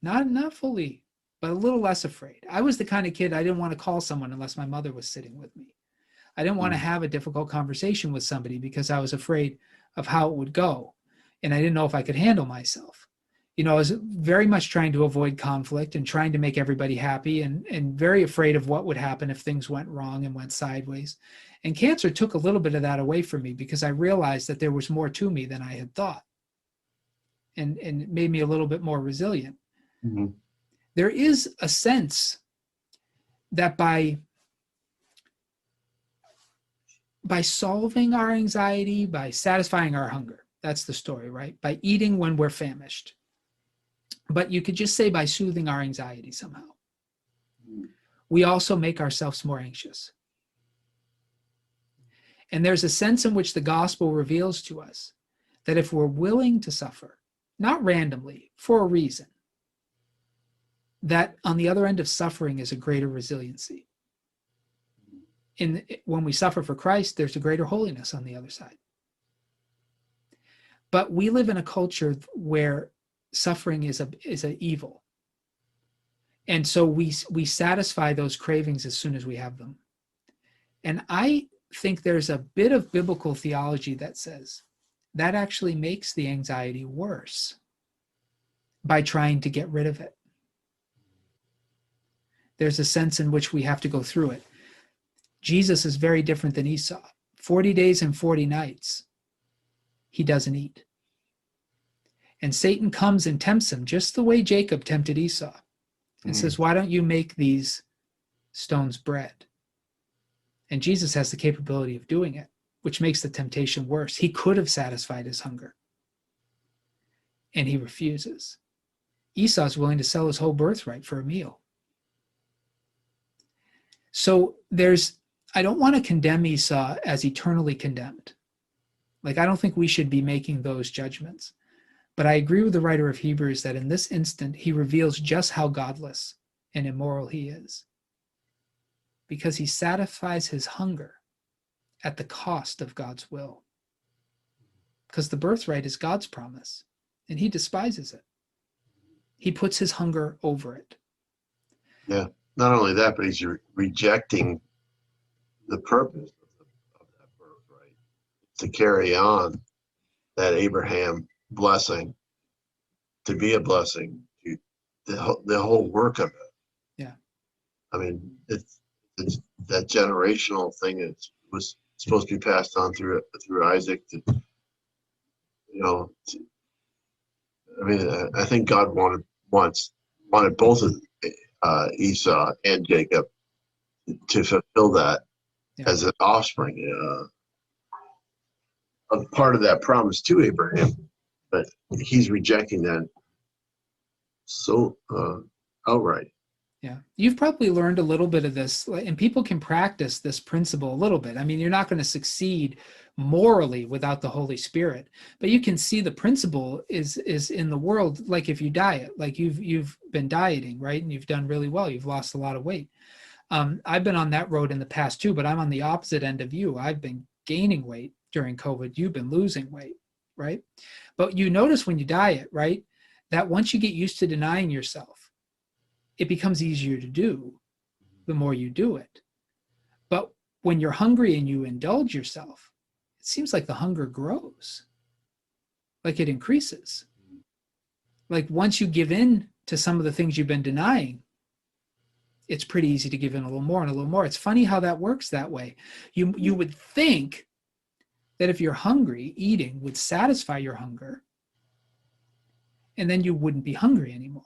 Not fully, but a little less afraid. I was the kind of kid, I didn't want to call someone unless my mother was sitting with me. I didn't want to have a difficult conversation with somebody because I was afraid of how it would go. And I didn't know if I could handle myself. I was very much trying to avoid conflict and trying to make everybody happy, and very afraid of what would happen if things went wrong and went sideways. And cancer took a little bit of that away from me because I realized that there was more to me than I had thought. And it made me a little bit more resilient. Mm-hmm. There is a sense that by solving our anxiety, by satisfying our hunger, that's the story, right? By eating when we're famished. But you could just say by soothing our anxiety somehow. We also make ourselves more anxious. And there's a sense in which the gospel reveals to us that if we're willing to suffer, not randomly, for a reason, that on the other end of suffering is a greater resiliency. When we suffer for Christ, there's a greater holiness on the other side. But we live in a culture where suffering is an evil. And so we satisfy those cravings as soon as we have them. And I think there's a bit of biblical theology that says that actually makes the anxiety worse by trying to get rid of it. There's a sense in which we have to go through it. Jesus is very different than Esau. 40 days and 40 nights, he doesn't eat. And Satan comes and tempts him just the way Jacob tempted Esau and says, why don't you make these stones bread? And Jesus has the capability of doing it, which makes the temptation worse. He could have satisfied his hunger, and he refuses. Esau's willing to sell his whole birthright for a meal. So I don't want to condemn Esau as eternally condemned. Like, I don't think we should be making those judgments. But I agree with the writer of Hebrews that in this instant, he reveals just how godless and immoral he is, because he satisfies his hunger at the cost of God's will. Because the birthright is God's promise, and he despises it. He puts his hunger over it. Yeah. Not only that, but he's rejecting the purpose of that birthright, to carry on that Abraham blessing, to be a blessing, to the whole work of it. Yeah. I mean, it's that generational thing that was supposed to be passed on through Isaac. I think God wanted both of Esau and Jacob to fulfill that as an offspring, a part of that promise to Abraham, but he's rejecting that so outright. Yeah. You've probably learned a little bit of this, and people can practice this principle a little bit. I mean, you're not going to succeed morally without the Holy Spirit, but you can see the principle is in the world. Like if you diet, like you've been dieting, right? And you've done really well. You've lost a lot of weight. I've been on that road in the past too, but I'm on the opposite end of you. I've been gaining weight during COVID. You've been losing weight, right? But you notice when you diet, right, that once you get used to denying yourself, it becomes easier to do the more you do it. But when you're hungry and you indulge yourself, it seems like the hunger grows, like it increases. Like once you give in to some of the things you've been denying, it's pretty easy to give in a little more and a little more. It's funny how that works that way. You would think that if you're hungry, eating would satisfy your hunger, and then you wouldn't be hungry anymore.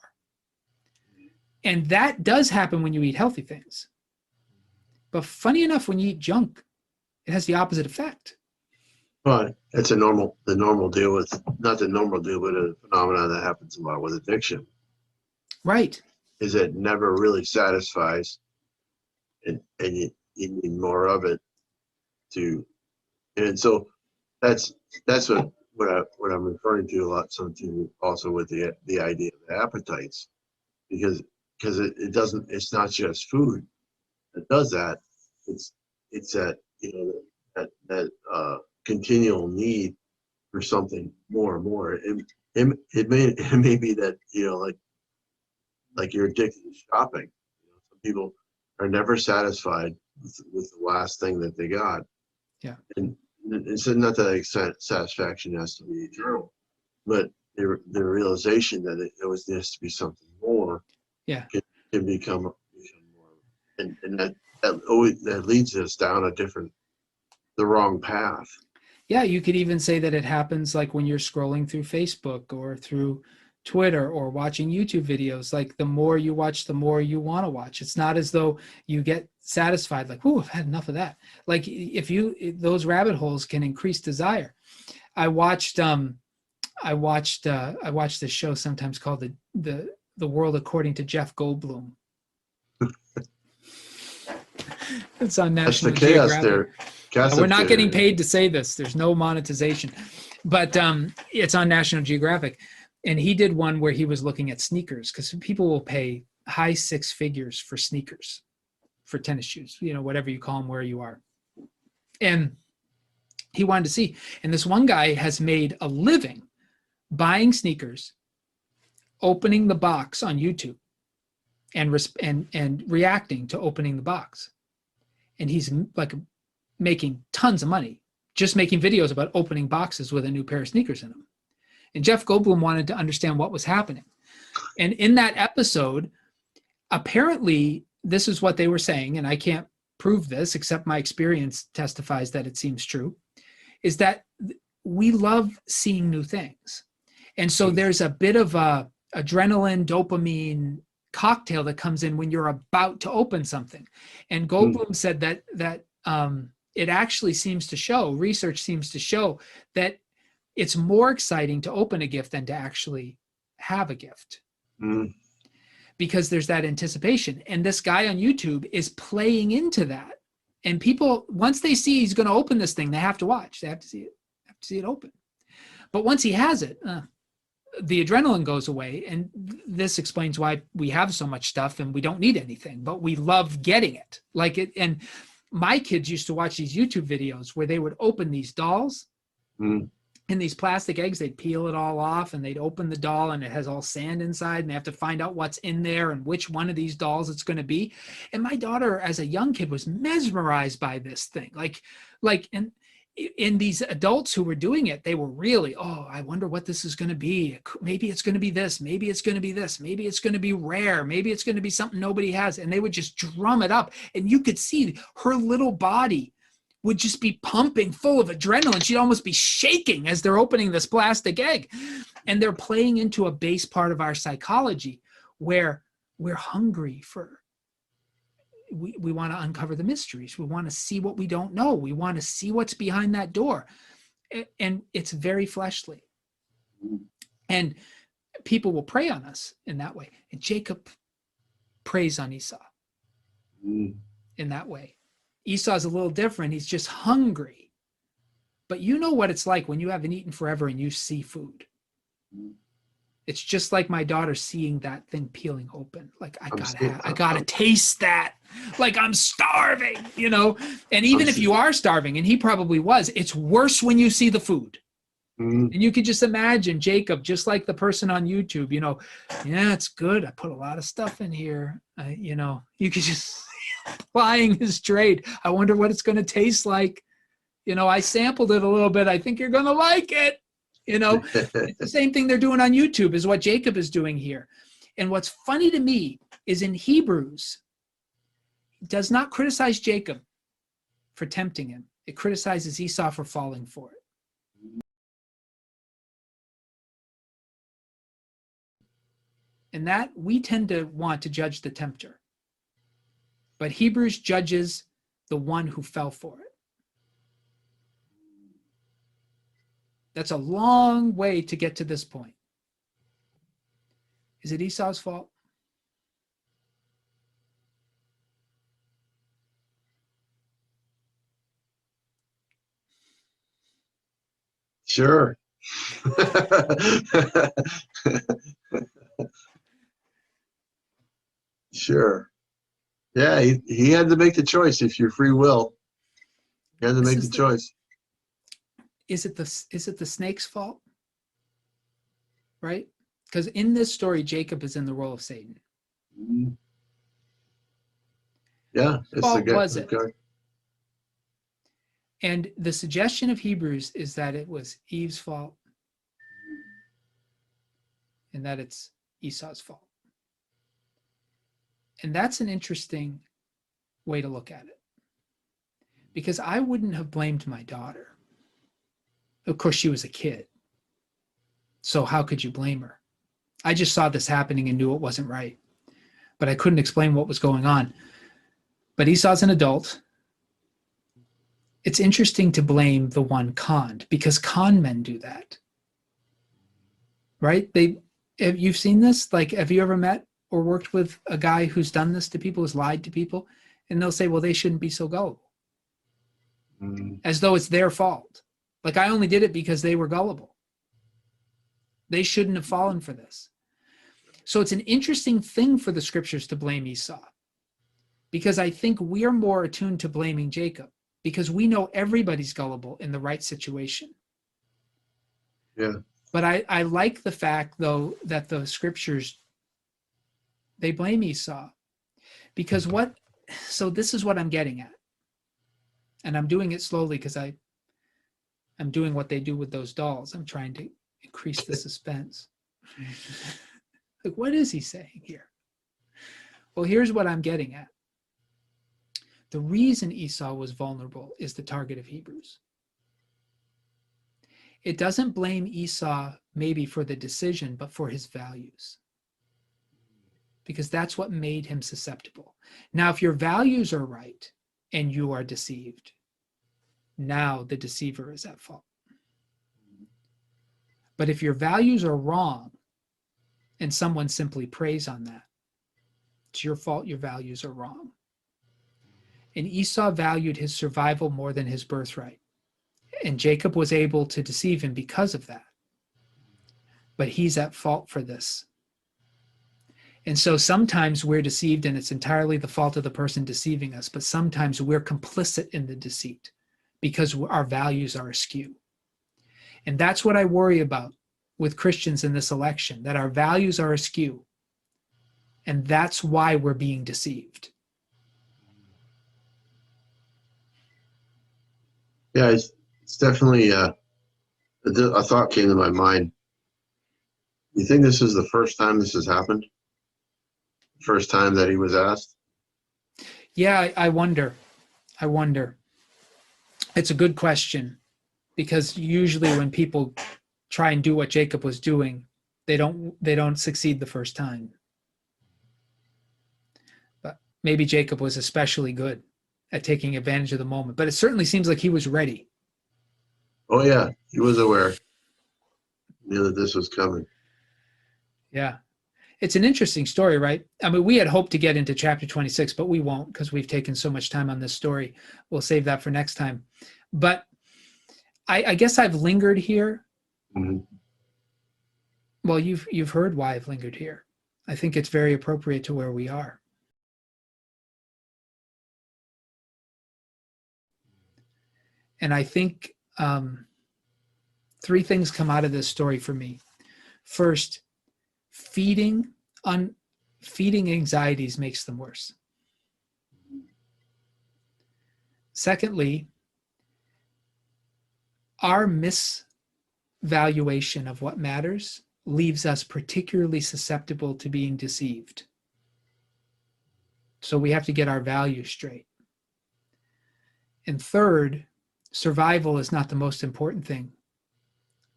And that does happen when you eat healthy things. But funny enough, when you eat junk, it has the opposite effect. But it's the normal deal with, not the normal deal, but a phenomenon that happens a lot with addiction. Right. Is it never really satisfies, and you need more of it and so that's what I'm referring to a lot, something also with the idea of the appetites, because it's not just food that does that. It's that that continual need for something more and more. It may be that like you're addicted to shopping. Some people are never satisfied with the last thing that they got. Yeah. And it's not that satisfaction has to be eternal, but the realization that it always needs to be something more. Yeah. Can become more, and that leads us down the wrong path. Yeah, you could even say that it happens like when you're scrolling through Facebook or through Twitter or watching YouTube videos. Like the more you watch, the more you want to watch. It's not as though you get satisfied, like, "Ooh, I've had enough of that." Like those rabbit holes can increase desire. I watched this show sometimes called the World According to Jeff Goldblum. It's on National Geographic. We're not getting paid to say this. There's no monetization, but it's on National Geographic. And he did one where he was looking at sneakers, because people will pay high six figures for sneakers, for tennis shoes, whatever you call them, where you are. And he wanted to see. And this one guy has made a living buying sneakers, opening the box on YouTube, and reacting to opening the box. And he's like making tons of money just making videos about opening boxes with a new pair of sneakers in them. And Jeff Goldblum wanted to understand what was happening. And in that episode, apparently this is what they were saying, and I can't prove this except my experience testifies that it seems true, is that we love seeing new things. And so there's a bit of a adrenaline, dopamine cocktail that comes in when you're about to open something. And Goldblum said that it actually seems to show, research seems to show that it's more exciting to open a gift than to actually have a gift. Mm. because there's that anticipation. And this guy on YouTube is playing into that. And people, once they see he's going to open this thing, they have to watch. They have to see it open. But once he has it, the adrenaline goes away. And this explains why we have so much stuff and we don't need anything, but we love getting it. Like it. And my kids used to watch these YouTube videos where they would open these dolls. Mm. In these plastic eggs, they'd peel it all off and they'd open the doll and it has all sand inside and they have to find out what's in there and which one of these dolls it's going to be. And my daughter, as a young kid, was mesmerized by this thing. And in these adults who were doing it, they were really, oh, I wonder what this is going to be. Maybe it's going to be this. Maybe it's going to be this. Maybe it's going to be rare. Maybe it's going to be something nobody has. And they would just drum it up. And you could see her little body would just be pumping full of adrenaline. She'd almost be shaking as they're opening this plastic egg. And they're playing into a base part of our psychology where we're hungry for, we want to uncover the mysteries. We want to see what we don't know. We want to see what's behind that door. And it's very fleshly. And people will prey on us in that way. And Jacob preys on Esau in that way. Esau's a little different. He's just hungry. But you know what it's like when you haven't eaten forever and you see food. It's just like my daughter seeing that thing peeling open. Like, I gotta taste that. Like, I'm starving, you know? And even if you are starving, and he probably was, it's worse when you see the food. And you could just imagine Jacob, just like the person on YouTube, you know, yeah, it's good. I put a lot of stuff in here. You know, you could just plying his trade. I wonder what it's going to taste like. You know, I sampled it a little bit. I think you're going to like it. You know, it's the same thing they're doing on YouTube is what Jacob is doing here. And what's funny to me is in Hebrews, it does not criticize Jacob for tempting him. It criticizes Esau for falling for it. And that we tend to want to judge the tempter. But Hebrews judges the one who fell for it. That's a long way to get to this point. Is it Esau's fault? Sure. Sure. Yeah, he had to make the choice. If you're free will, he had to make the choice. Is it the snake's fault? Right? Because in this story, Jacob is in the role of Satan. Yeah, it's fault the guy. Was it? And the suggestion of Hebrews is that it was Eve's fault and that it's Esau's fault. And that's an interesting way to look at it. Because I wouldn't have blamed my daughter. Of course, she was a kid. So how could you blame her? I just saw this happening and knew it wasn't right. But I couldn't explain what was going on. But Esau's an adult. It's interesting to blame the one conned because con men do that. Right? You've seen this? Like, have you ever met or worked with a guy who's done this to people, who's lied to people? And they'll say, well, they shouldn't be so gullible. As though it's their fault. Like, I only did it because they were gullible. They shouldn't have fallen for this. So it's an interesting thing for the scriptures to blame Esau. Because I think we are more attuned to blaming Jacob. Because we know everybody's gullible in the right situation. Yeah. But I like the fact, though, that the scriptures, they blame Esau. Because so this is what I'm getting at. And I'm doing it slowly because I'm doing what they do with those dolls. I'm trying to increase the suspense. Like, what is he saying here? Well, here's what I'm getting at. The reason Esau was vulnerable is the target of Hebrews. It doesn't blame Esau maybe for the decision, but for his values. Because that's what made him susceptible. Now, if your values are right and you are deceived, now the deceiver is at fault. But if your values are wrong and someone simply preys on that. It's your fault, your values are wrong. And Esau valued his survival more than his birthright. And Jacob was able to deceive him because of that. But he's at fault for this. And so sometimes we're deceived and it's entirely the fault of the person deceiving us, but sometimes we're complicit in the deceit because our values are askew. And that's what I worry about with Christians in this election, that our values are askew. And that's why we're being deceived. Yeah, it's definitely a thought came to my mind. You think this is the first time this has happened? First time that he was asked? Yeah, I wonder. It's a good question, because usually when people try and do what Jacob was doing, they don't succeed the first time. But maybe Jacob was especially good at taking advantage of the moment. But it certainly seems like he was ready. Oh yeah, he was aware. Knew that this was coming. Yeah. It's an interesting story, right? I mean, we had hoped to get into chapter 26, but we won't because we've taken so much time on this story. We'll save that for next time. But I guess I've lingered here. Mm-hmm. Well, you've heard why I've lingered here. I think it's very appropriate to where we are. And I think three things come out of this story for me. First, feeding anxieties makes them worse. Secondly, our misvaluation of what matters leaves us particularly susceptible to being deceived. So we have to get our values straight. And third, survival is not the most important thing.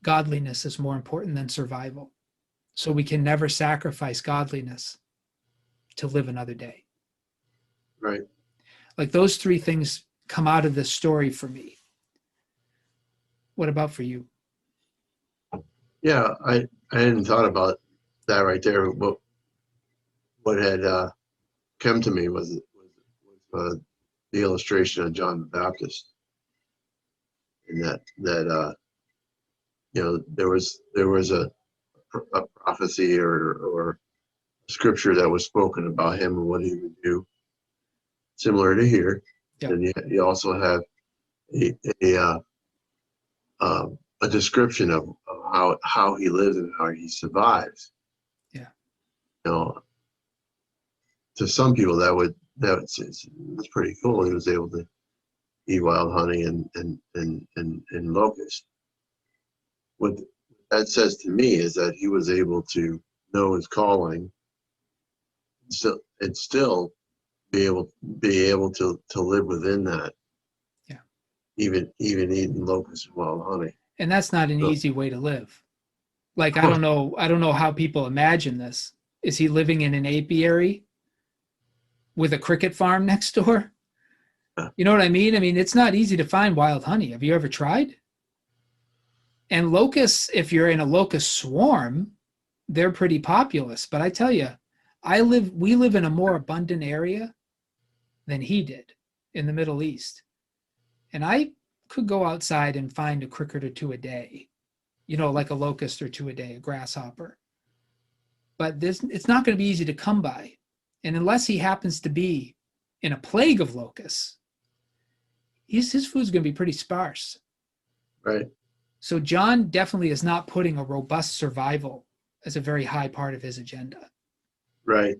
Godliness is more important than survival. So we can never sacrifice godliness to live another day. Right. Like those three things come out of this story for me. What about for you? Yeah, I hadn't thought about that right there. What had come to me was the illustration of John the Baptist, and that there was a prophecy or scripture that was spoken about him and what he would do, similar to here. Yeah. And you also have a description of how he lives and how he survives. Yeah. To some people that's pretty cool. He was able to eat wild honey and locust. What that says to me is that he was able to know his calling, and still be able to live within that. Yeah. Even eating locusts and wild honey. And that's not an easy way to live. Like, I don't know how people imagine this. Is he living in an apiary with a cricket farm next door? You know what I mean? I mean, it's not easy to find wild honey. Have you ever tried? And locusts, if you're in a locust swarm, they're pretty populous. But I tell you, we live in a more abundant area than he did in the Middle East. And I could go outside and find a cricket or two a day, like a locust or two a day, a grasshopper. But it's not going to be easy to come by. And unless he happens to be in a plague of locusts, his food's going to be pretty sparse. Right. So John definitely is not putting a robust survival as a very high part of his agenda. Right.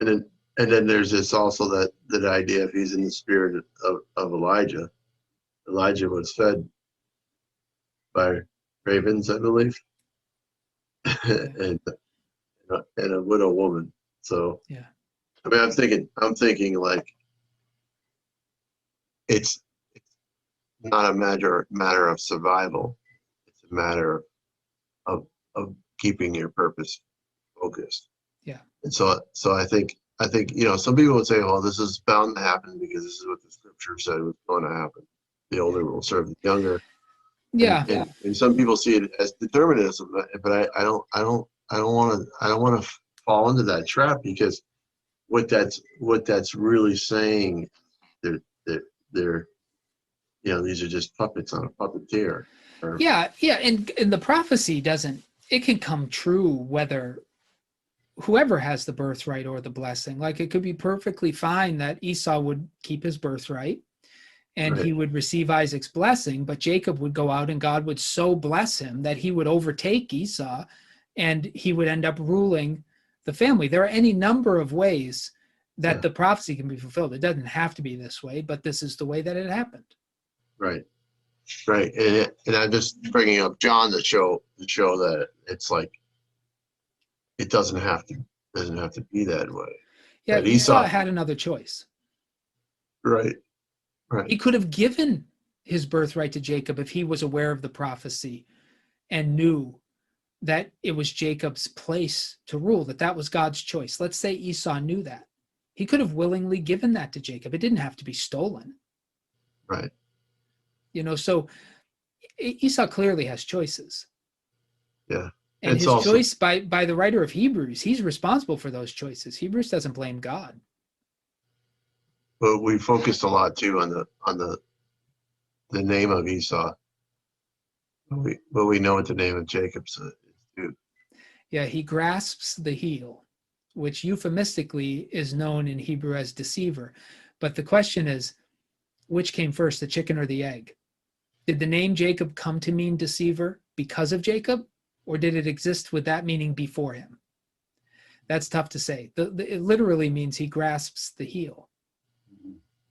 And then there's this also that idea, if he's in the spirit of Elijah was fed by ravens, I believe, and a widow woman. So yeah, I mean, I'm thinking like it's not a matter of survival. It's a matter of keeping your purpose focused. Yeah. And so I think some people would say, well, this is bound to happen because this is what the scripture said was going to happen. The older will serve the younger. Yeah. And some people see it as determinism, but I want to fall into that trap, because what that's really saying, they're these are just puppets on a puppeteer. Yeah, and the prophecy doesn't, it can come true whether whoever has the birthright or the blessing. Like, it could be perfectly fine that Esau would keep his birthright and he Right. would receive Isaac's blessing, but Jacob would go out and God would so bless him that he would overtake Esau and he would end up ruling the family. There are any number of ways that the prophecy can be fulfilled. It doesn't have to be this way, but this is the way that it happened. Right. And I'm just bringing up John to show that it's like, it doesn't have to be that way. Yeah, That Esau had another choice. Right. He could have given his birthright to Jacob if he was aware of the prophecy and knew that it was Jacob's place to rule, that was God's choice. Let's say Esau knew that. He could have willingly given that to Jacob. It didn't have to be stolen. Right. So Esau clearly has choices. Yeah. And his choice by the writer of Hebrews, he's responsible for those choices. Hebrews doesn't blame God. But we focused a lot too on the name of Esau. But we know what the name of Jacob is too. Yeah, he grasps the heel, which euphemistically is known in Hebrew as deceiver. But the question is, which came first, the chicken or the egg? Did the name Jacob come to mean deceiver because of Jacob, or did it exist with that meaning before him? That's tough to say. It literally means he grasps the heel,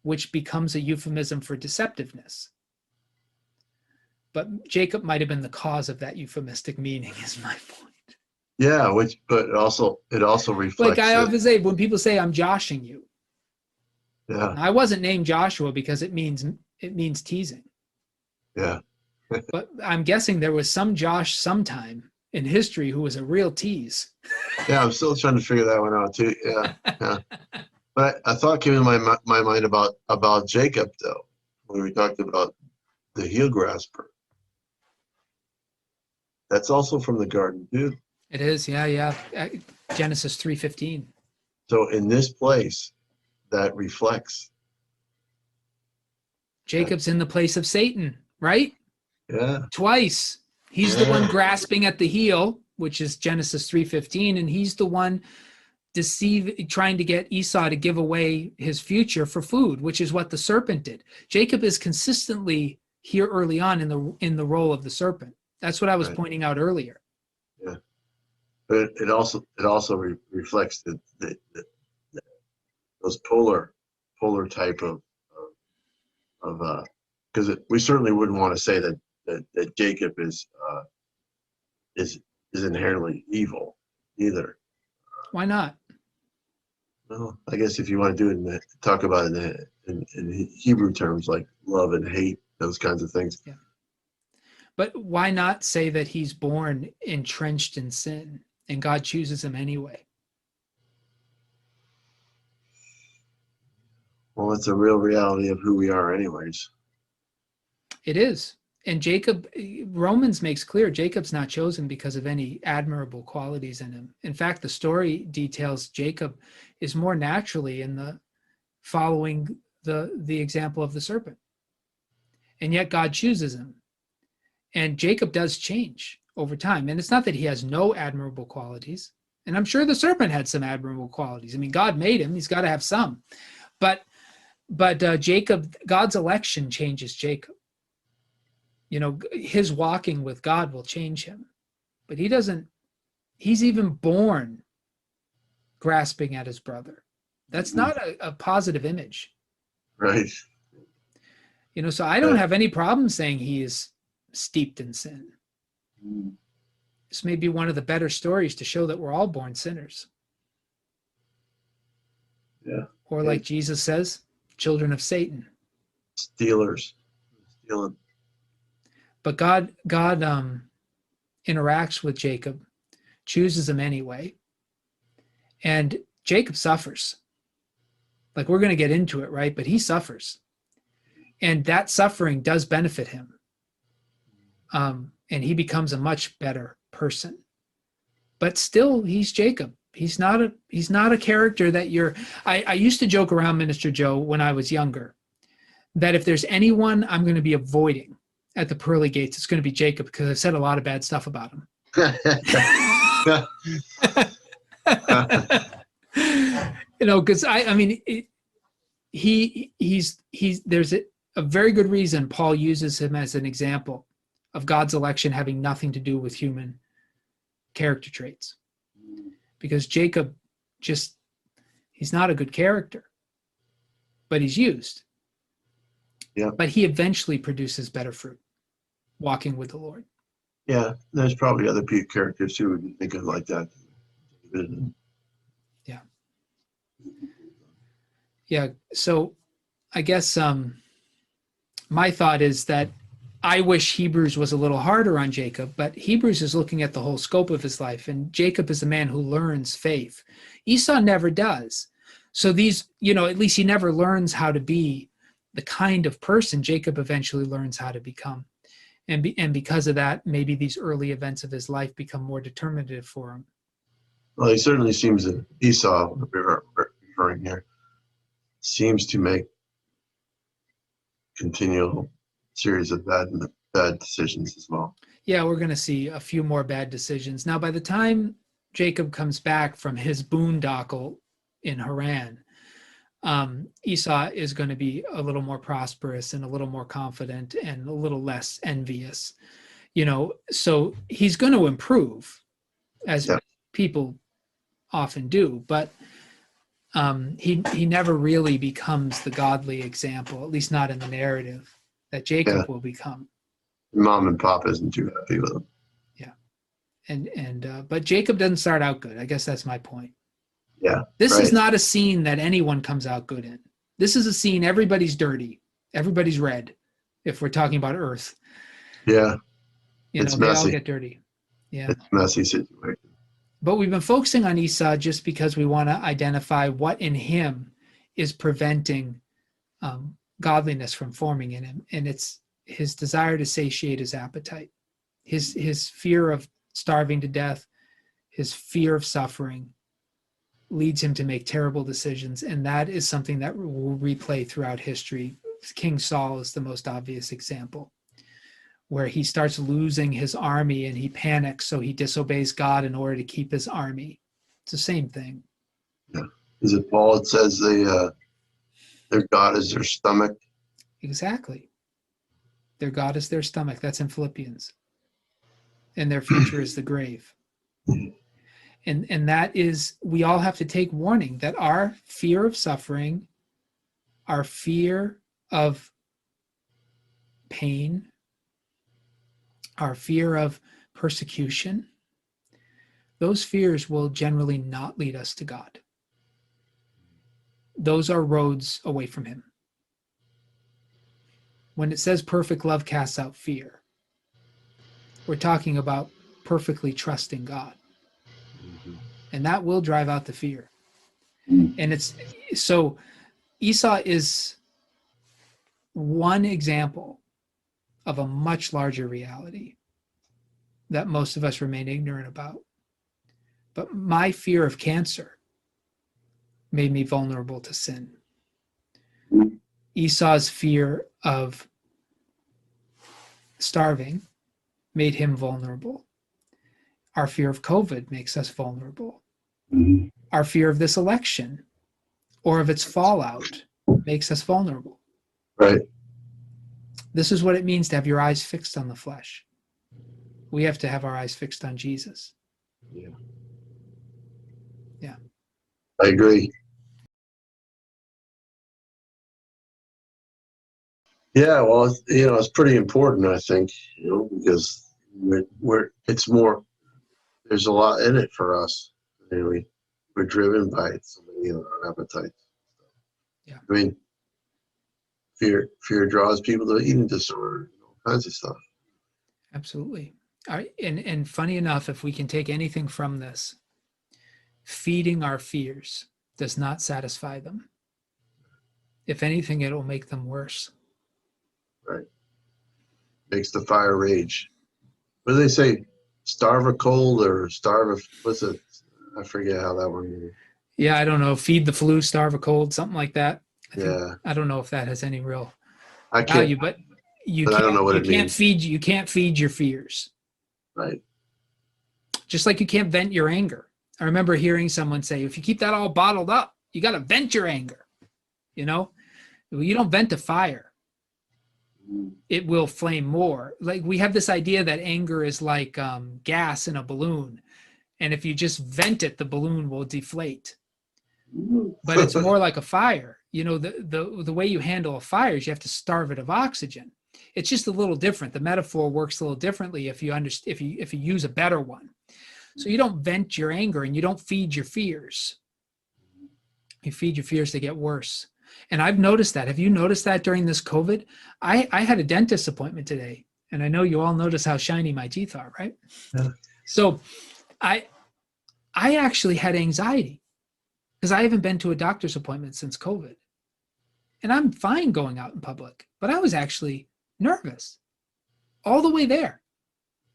which becomes a euphemism for deceptiveness. But Jacob might have been the cause of that euphemistic meaning, is my point. Yeah, but it also reflects. Like I often say, when people say I'm joshing you, yeah, I wasn't named Joshua because it means teasing. Yeah. But I'm guessing there was some Josh sometime in history who was a real tease. Yeah, I'm still trying to figure that one out too. Yeah. But I thought came in my mind about Jacob though, when we talked about the heel grasper. That's also from the garden too. It is, yeah. Genesis 3:15. So in this place, that reflects. Jacob's in the place of Satan, right? Yeah. Twice. He's the one grasping at the heel, which is Genesis 3:15, and he's the one trying to get Esau to give away his future for food, which is what the serpent did. Jacob is consistently here early on in the role of the serpent. That's what I was pointing out earlier. Yeah, but it also reflects those polar type of because we certainly wouldn't want to say that Jacob is inherently evil either. Why not? Well, I guess if you want to do it talk about it in Hebrew terms, like love and hate, those kinds of things. Yeah. But why not say that he's born entrenched in sin and God chooses him anyway? Well, it's a real reality of who we are anyways. It is. And Romans makes clear Jacob's not chosen because of any admirable qualities in him. In fact, the story details Jacob is more naturally in the following the example of the serpent. And yet God chooses him. And Jacob does change over time. And it's not that he has no admirable qualities. And I'm sure the serpent had some admirable qualities. I mean, God made him. He's got to have some. But Jacob, God's election changes Jacob. His walking with God will change him. But he's even born grasping at his brother. That's not a positive image. Right. So I don't have any problem saying he is steeped in sin. This may be one of the better stories to show that we're all born sinners. Yeah. Or like Jesus says, children of Satan. Stealing. But God interacts with Jacob, chooses him anyway, and Jacob suffers. Like, we're going to get into it, right? But he suffers. And that suffering does benefit him. And he becomes a much better person. but still he's Jacob. He's not a character that I used to joke around, Minister Joe, when I was younger, that if there's anyone I'm going to be avoiding at the pearly gates, it's going to be Jacob, because I've said a lot of bad stuff about him. Because I mean, he's there's a very good reason Paul uses him as an example of God's election having nothing to do with human character traits, because Jacob he's not a good character, but he's used. Yeah. But he eventually produces better fruit, walking with the Lord. Yeah, there's probably other characters who would think of like that. Yeah. Yeah. So I guess my thought is that I wish Hebrews was a little harder on Jacob, but Hebrews is looking at the whole scope of his life, and Jacob is a man who learns faith. Esau never does. So at least he never learns how to be the kind of person Jacob eventually learns how to become. And because of that, maybe these early events of his life become more determinative for him. Well, he certainly seems that Esau, referring here, seems to make continual series of bad decisions as well. Yeah, we're going to see a few more bad decisions. Now, by the time Jacob comes back from his boondoggle in Haran, Esau is going to be a little more prosperous and a little more confident and a little less envious. So he's going to improve, as people often do, but he never really becomes the godly example, at least not in the narrative, that Jacob will become. Mom and Pop isn't too happy with him. Yeah. But Jacob doesn't start out good. I guess that's my point. Yeah. This is not a scene that anyone comes out good in. This is a scene everybody's dirty. Everybody's red, if we're talking about Earth. Yeah. It's messy. They all get dirty. Yeah. It's a messy situation. But we've been focusing on Esau just because we want to identify what in him is preventing godliness from forming in him. And it's his desire to satiate his appetite, his fear of starving to death, his fear of suffering leads him to make terrible decisions. And that is something that will replay throughout history. King Saul is the most obvious example, where he starts losing his army and he panics, so he disobeys God in order to keep his army. It's the same thing. Yeah. Is it Paul that says their God is their stomach? Exactly. Their God is their stomach. That's in Philippians. And their future is the grave. And that is, we all have to take warning that our fear of suffering, our fear of pain, our fear of persecution, those fears will generally not lead us to God. Those are roads away from him. When it says perfect love casts out fear, we're talking about perfectly trusting God. Mm-hmm. And that will drive out the fear. Mm-hmm. And so Esau is one example of a much larger reality that most of us remain ignorant about. But my fear of cancer made me vulnerable to sin. Esau's fear of starving made him vulnerable. Our fear of COVID makes us vulnerable. Mm-hmm. Our fear of this election or of its fallout makes us vulnerable. Right. This is what it means to have your eyes fixed on the flesh. We have to have our eyes fixed on Jesus. Yeah. Yeah. I agree. Yeah, well, it's pretty important, I think, because it's more, there's a lot in it for us. We're driven by so many our appetites. Yeah. I mean, fear draws people to eating disorder, all kinds of stuff. Absolutely. And funny enough, if we can take anything from this, feeding our fears does not satisfy them. If anything, it will make them worse. Right. Makes the fire rage. What do they say? starve a cold or starve a, what's it? I forget how that one is. Yeah, I don't know. Feed the flu, starve a cold, something like that. Yeah, I don't know if that has any real I can't, value, but you but I don't can't know what you it can't means. feed your fears. Right. Just like you can't vent your anger. I remember hearing someone say, if you keep that all bottled up, you got to vent your anger. You know, well, you don't vent a fire. It will flame more. Like we have this idea that anger is like gas in a balloon. And if you just vent it, the balloon will deflate. But it's more like a fire. You know, the way you handle a fire is you have to starve it of oxygen. It's just a little different. The metaphor works a little differently if you if you use a better one. So you don't vent your anger and you don't feed your fears. You feed your fears, they get worse. And I've noticed that. Have you noticed that during this COVID? I had a dentist appointment today, and I know you all notice how shiny my teeth are, right? Yeah. So I actually had anxiety because I haven't been to a doctor's appointment since COVID. And I'm fine going out in public, but I was actually nervous all the way there.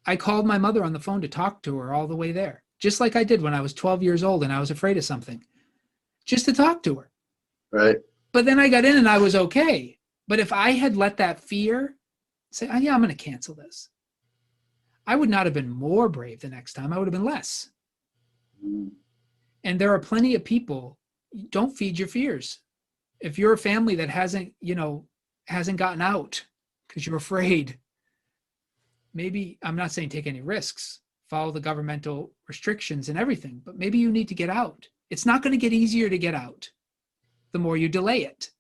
I called my mother on the phone to talk to her all the way there, just like I did when I was 12 years old and I was afraid of something, just to talk to her. Right. But then I got in and I was okay. But if I had let that fear say, oh, yeah, I'm going to cancel this, I would not have been more brave the next time. I would have been less. And there are plenty of people, don't feed your fears. If you're a family that hasn't gotten out because you're afraid, maybe, I'm not saying take any risks, follow the governmental restrictions and everything, but maybe you need to get out. It's not going to get easier to get out the more you delay it.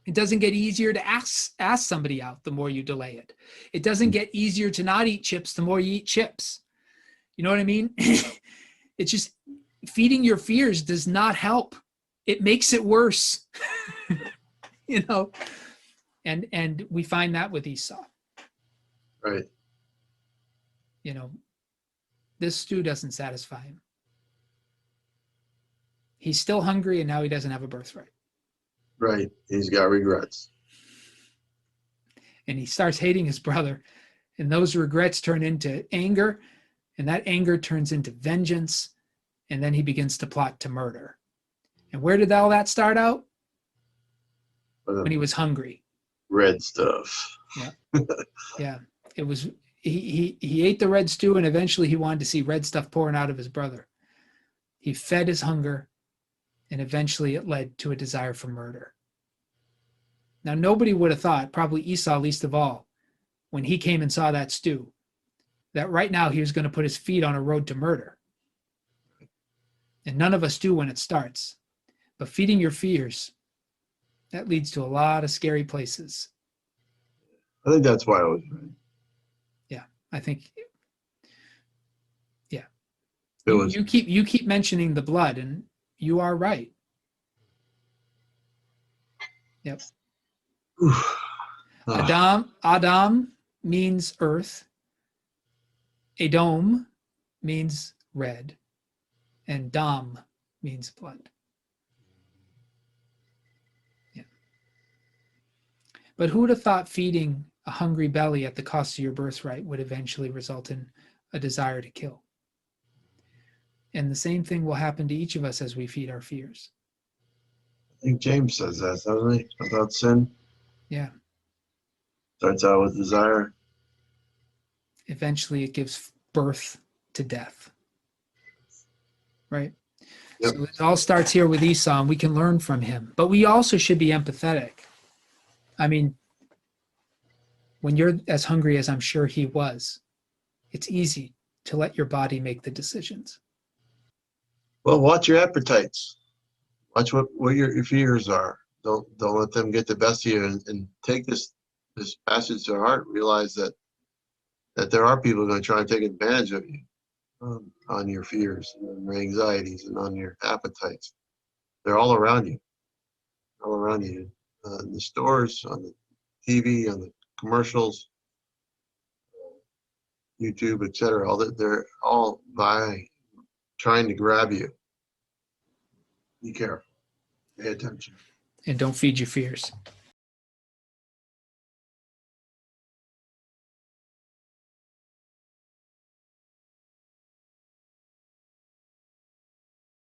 It doesn't get easier to ask somebody out the more you delay it. It doesn't get easier to not eat chips the more you eat chips. You know what I mean? It's just feeding your fears does not help. It makes it worse. You know, and we find that with Esau. Right. You know, this stew doesn't satisfy him. He's still hungry and now he doesn't have a birthright. Right. He's got regrets. And he starts hating his brother, and those regrets turn into anger, and that anger turns into vengeance, and then he begins to plot to murder. And where did all that start out? When he was hungry. Red stuff. Yeah. Yeah. It was he ate the red stew, and eventually he wanted to see red stuff pouring out of his brother. He fed his hunger, and eventually it led to a desire for murder. Now, nobody would have thought, probably Esau least of all, when he came and saw that stew, that right now he was going to put his feet on a road to murder. And none of us do when it starts. But feeding your fears, that leads to a lot of scary places. I think that's why I was right. Yeah, I think. Yeah, It was. you keep mentioning the blood, and you are right. Yep. Adam means earth. Edom means red, and Dam means blood. Yeah. But who would have thought feeding a hungry belly at the cost of your birthright would eventually result in a desire to kill? And the same thing will happen to each of us as we feed our fears. I think James says that, doesn't he? About sin. Yeah. Starts out with desire. Eventually it gives birth to death. Right? Yep. So it all starts here with Esau, and we can learn from him. But we also should be empathetic. I mean, when you're as hungry as I'm sure he was, it's easy to let your body make the decisions. Well, watch your appetites. Watch what your fears are. Don't let them get the best of you, and take this passage to heart. Realize that there are people going to try and take advantage of you on your fears and your anxieties and on your appetites. They're all around you. All around you. In the stores, on the TV, on the commercials, YouTube, etc. They're all trying to grab you. Be careful. Pay attention. And don't feed your fears.